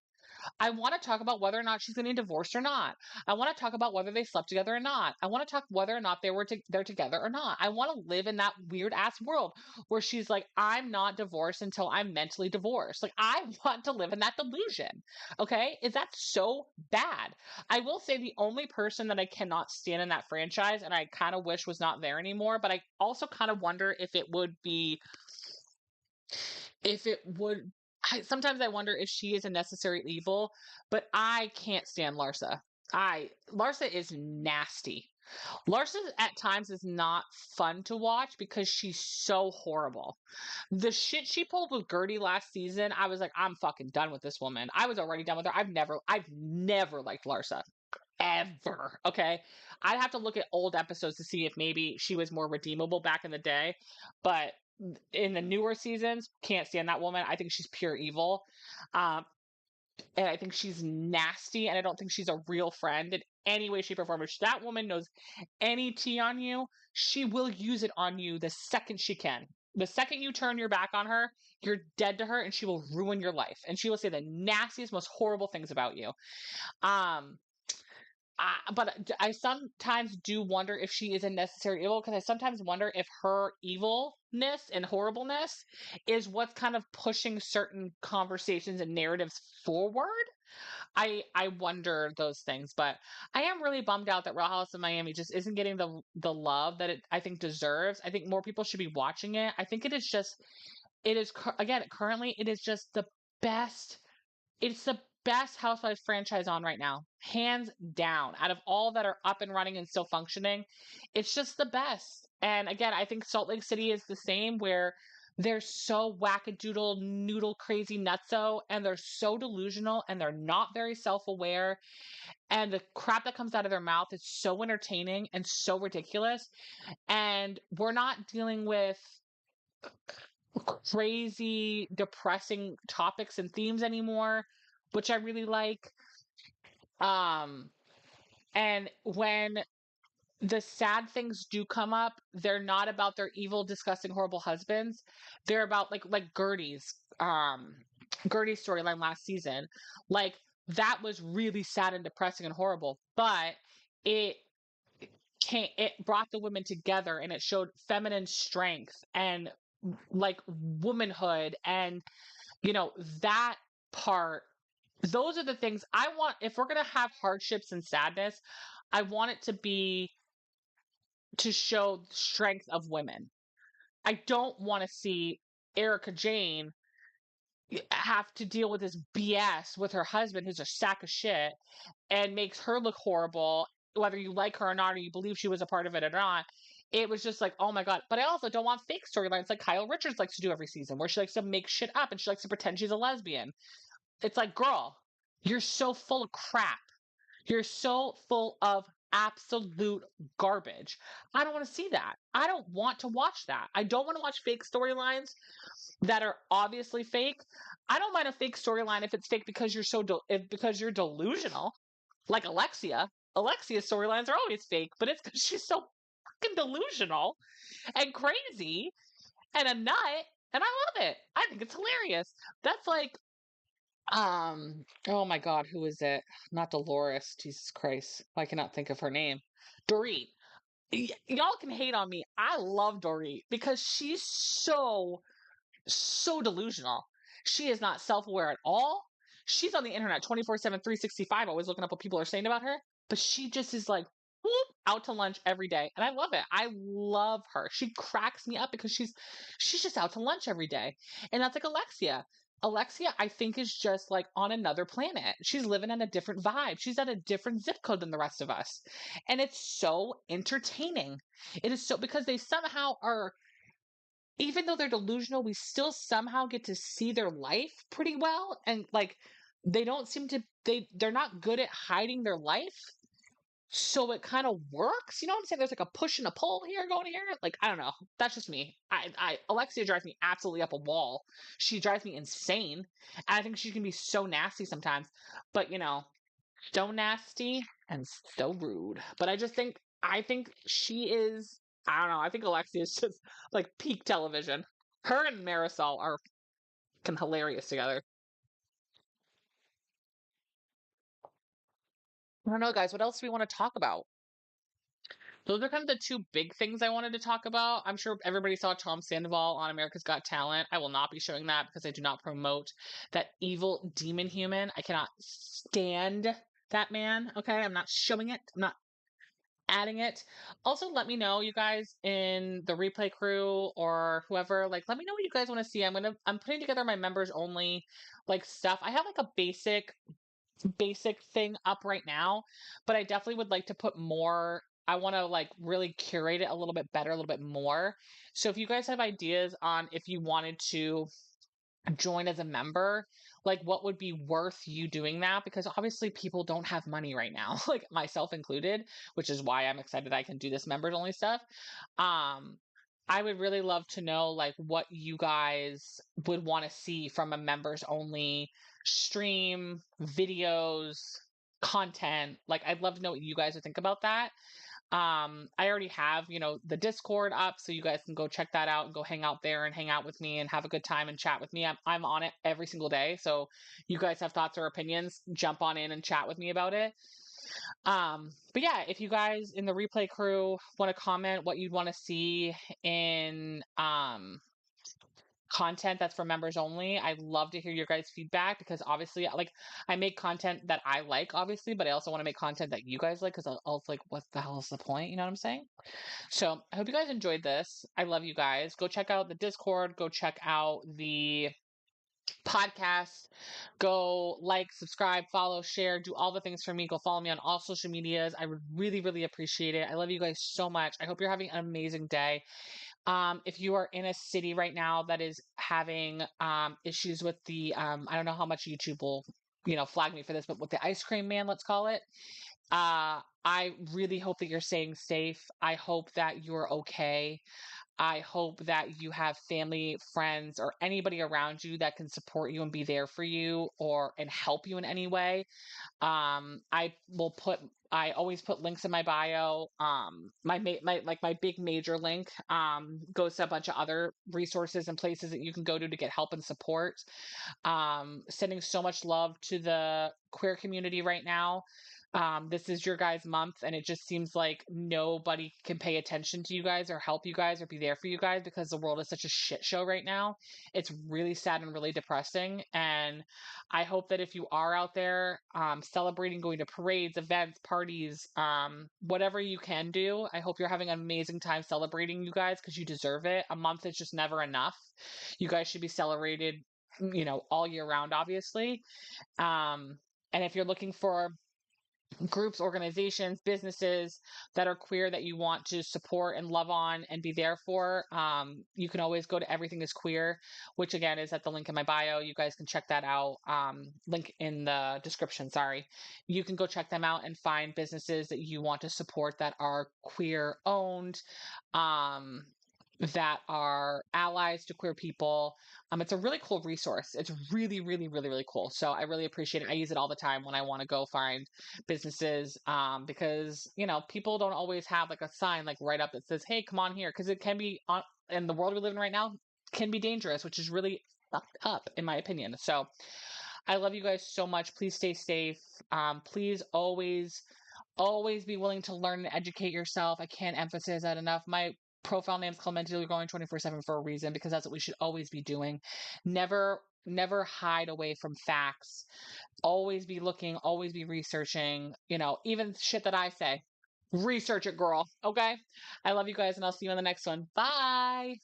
Speaker 1: I want to talk about whether or not she's getting divorced or not. I want to talk about whether they slept together or not. I want to talk whether or not they're together or not. I want to live in that weird ass world where she's like, I'm not divorced until I'm mentally divorced. Like, I want to live in that delusion. Okay? Is that so bad? I will say the only person that I cannot stand in that franchise, and I kind of wish was not there anymore, but I also kind of wonder if it would sometimes I wonder if she is a necessary evil, but I can't stand Larsa. Larsa is nasty. Larsa at times is not fun to watch because she's so horrible. The shit she pulled with Gertie last season, I was like, I'm fucking done with this woman. I was already done with her. I've never liked Larsa. Ever. Okay. I'd have to look at old episodes to see if maybe she was more redeemable back in the day. But in the newer seasons, can't stand that woman. I think she's pure evil. Um, and I think she's nasty, and I don't think she's a real friend in any way, shape, or form. If that woman knows any tea on you, she will use it on you the second she can. The second you turn your back on her, you're dead to her, and she will ruin your life. And she will say the nastiest, most horrible things about you. Um, but I sometimes do wonder if she is a necessary evil, because I sometimes wonder if her evilness and horribleness is what's kind of pushing certain conversations and narratives forward. I wonder those things, but I am really bummed out that Real House of Miami just isn't getting the love that it I think deserves. I think more people should be watching it. I think again, currently it is just the best. It's the best Housewives franchise on right now, hands down. Out of all that are up and running and still functioning, it's just the best. And again, I think Salt Lake City is the same, where they're so wackadoodle, noodle, crazy nutso, and they're so delusional, and they're not very self-aware. And the crap that comes out of their mouth is so entertaining and so ridiculous. And we're not dealing with crazy, depressing topics and themes anymore, which I really like. And when the sad things do come up, they're not about their evil, disgusting, horrible husbands. They're about like Gertie's storyline last season. Like, that was really sad and depressing and horrible, but it brought the women together, and it showed feminine strength and like womanhood, and that part. Those are the things I want. If we're going to have hardships and sadness, I want it to be to show strength of women. I don't want to see Erica Jane have to deal with this BS with her husband, who's a sack of shit, and makes her look horrible, whether you like her or not, or you believe she was a part of it or not. It was just like, oh my God. But I also don't want fake storylines like Kyle Richards likes to do every season, where she likes to make shit up and she likes to pretend she's a lesbian. It's like, girl, you're so full of crap. You're so full of absolute garbage. I don't want to see that. I don't want to watch that. I don't want to watch fake storylines that are obviously fake. I don't mind a fake storyline if it's fake because because you're delusional, like Alexia. Alexia's storylines are always fake, but it's because she's so fucking delusional and crazy and a nut, and I love it. I think it's hilarious. That's like, oh my God, who is it? Not Dolores. Jesus Christ, I cannot think of her name. Dorit. Y'all can hate on me. I love Dorit because she's so delusional. She is not self-aware at all. She's on the internet 24/7, 365, always looking up what people are saying about her. But she just is like, whoop, out to lunch every day. And I love it. I love her. She cracks me up because she's just out to lunch every day. And that's like Alexia. Alexia, I think, is just like on another planet. She's living in a different vibe. She's at a different zip code than the rest of us. And it's so entertaining. It is so, because they somehow are, even though they're delusional, we still somehow get to see their life pretty well. And like, they don't seem to, they're not good at hiding their life. So it kind of works. You know what I'm saying? There's like a push and a pull here going here. Like, I don't know. That's just me. Alexia drives me absolutely up a wall. She drives me insane. And I think she can be so nasty sometimes. But, so nasty and so rude. But I think she is, I don't know. I think Alexia is just like peak television. Her and Marisol are fucking hilarious together. I don't know, guys. What else do we want to talk about? Those are kind of the two big things I wanted to talk about. I'm sure everybody saw Tom Sandoval on America's Got Talent. I will not be showing that because I do not promote that evil demon human. I cannot stand that man. Okay, I'm not showing it. I'm not adding it. Also, let me know, you guys in the replay crew or whoever. Like, let me know what you guys want to see. I'm putting together my members only like stuff. I have like a basic thing up right now, but I definitely would like to put more. I want to like really curate it a little bit better, a little bit more. So if you guys have ideas on if you wanted to join as a member, like what would be worth you doing that, because obviously people don't have money right now, like myself included, which is why I'm excited I can do this members only stuff. I would really love to know like what you guys would want to see from a members only stream, videos, content. Like I'd love to know what you guys would think about that. I already have, the Discord up, so you guys can go check that out and go hang out there and hang out with me and have a good time and chat with me. I'm on it every single day. So you guys have thoughts or opinions, jump on in and chat with me about it. But yeah, if you guys in the replay crew want to comment what you'd want to see in content that's for members only, I'd love to hear your guys' feedback, because obviously like I make content that I like, obviously, but I also want to make content that you guys like, because I'll like, what the hell is the point? You know what I'm saying? So I hope you guys enjoyed this. I love you guys. Go check out the Discord, go check out the podcast, go like, subscribe, follow, share, do all the things for me. Go follow me on all social medias. I would really, really appreciate it. I love you guys so much. I hope you're having an amazing day. If you are in a city right now that is having issues with the I don't know how much YouTube will flag me for this, but with the ice cream man, let's call it, I really hope that you're staying safe. I hope that you're okay. I hope that you have family, friends, or anybody around you that can support you and be there for you and help you in any way. I always put links in my bio. My big major link goes to a bunch of other resources and places that you can go to get help and support. Sending so much love to the queer community right now. This is your guys' month, and it just seems like nobody can pay attention to you guys or help you guys or be there for you guys, because the world is such a shit show right now. It's really sad and really depressing. And I hope that if you are out there celebrating, going to parades, events, parties, whatever you can do, I hope you're having an amazing time celebrating, you guys, because you deserve it. A month is just never enough. You guys should be celebrated, all year round, obviously. And if you're looking for groups, organizations, businesses that are queer that you want to support and love on and be there for, you can always go to Everything is Queer, which again is at the link in my bio. You guys can check that out. Link in the description, sorry. You can go check them out and find businesses that you want to support that are queer owned, that are allies to queer people. It's a really cool resource. It's really, really, really, really cool. So I really appreciate it. I use it all the time when I want to go find businesses, because, people don't always have like a sign like right up that says, hey, come on here. Because it can be, in the world we live in right now, can be dangerous, which is really fucked up in my opinion. So I love you guys so much. Please stay safe. Please always be willing to learn and educate yourself. I can't emphasize that enough. My profile name's Clemente Going 24/7 for a reason, because that's what we should always be doing. Never hide away from facts. Always be looking, always be researching, even shit that I say. Research it, girl. Okay? I love you guys, and I'll see you on the next one. Bye.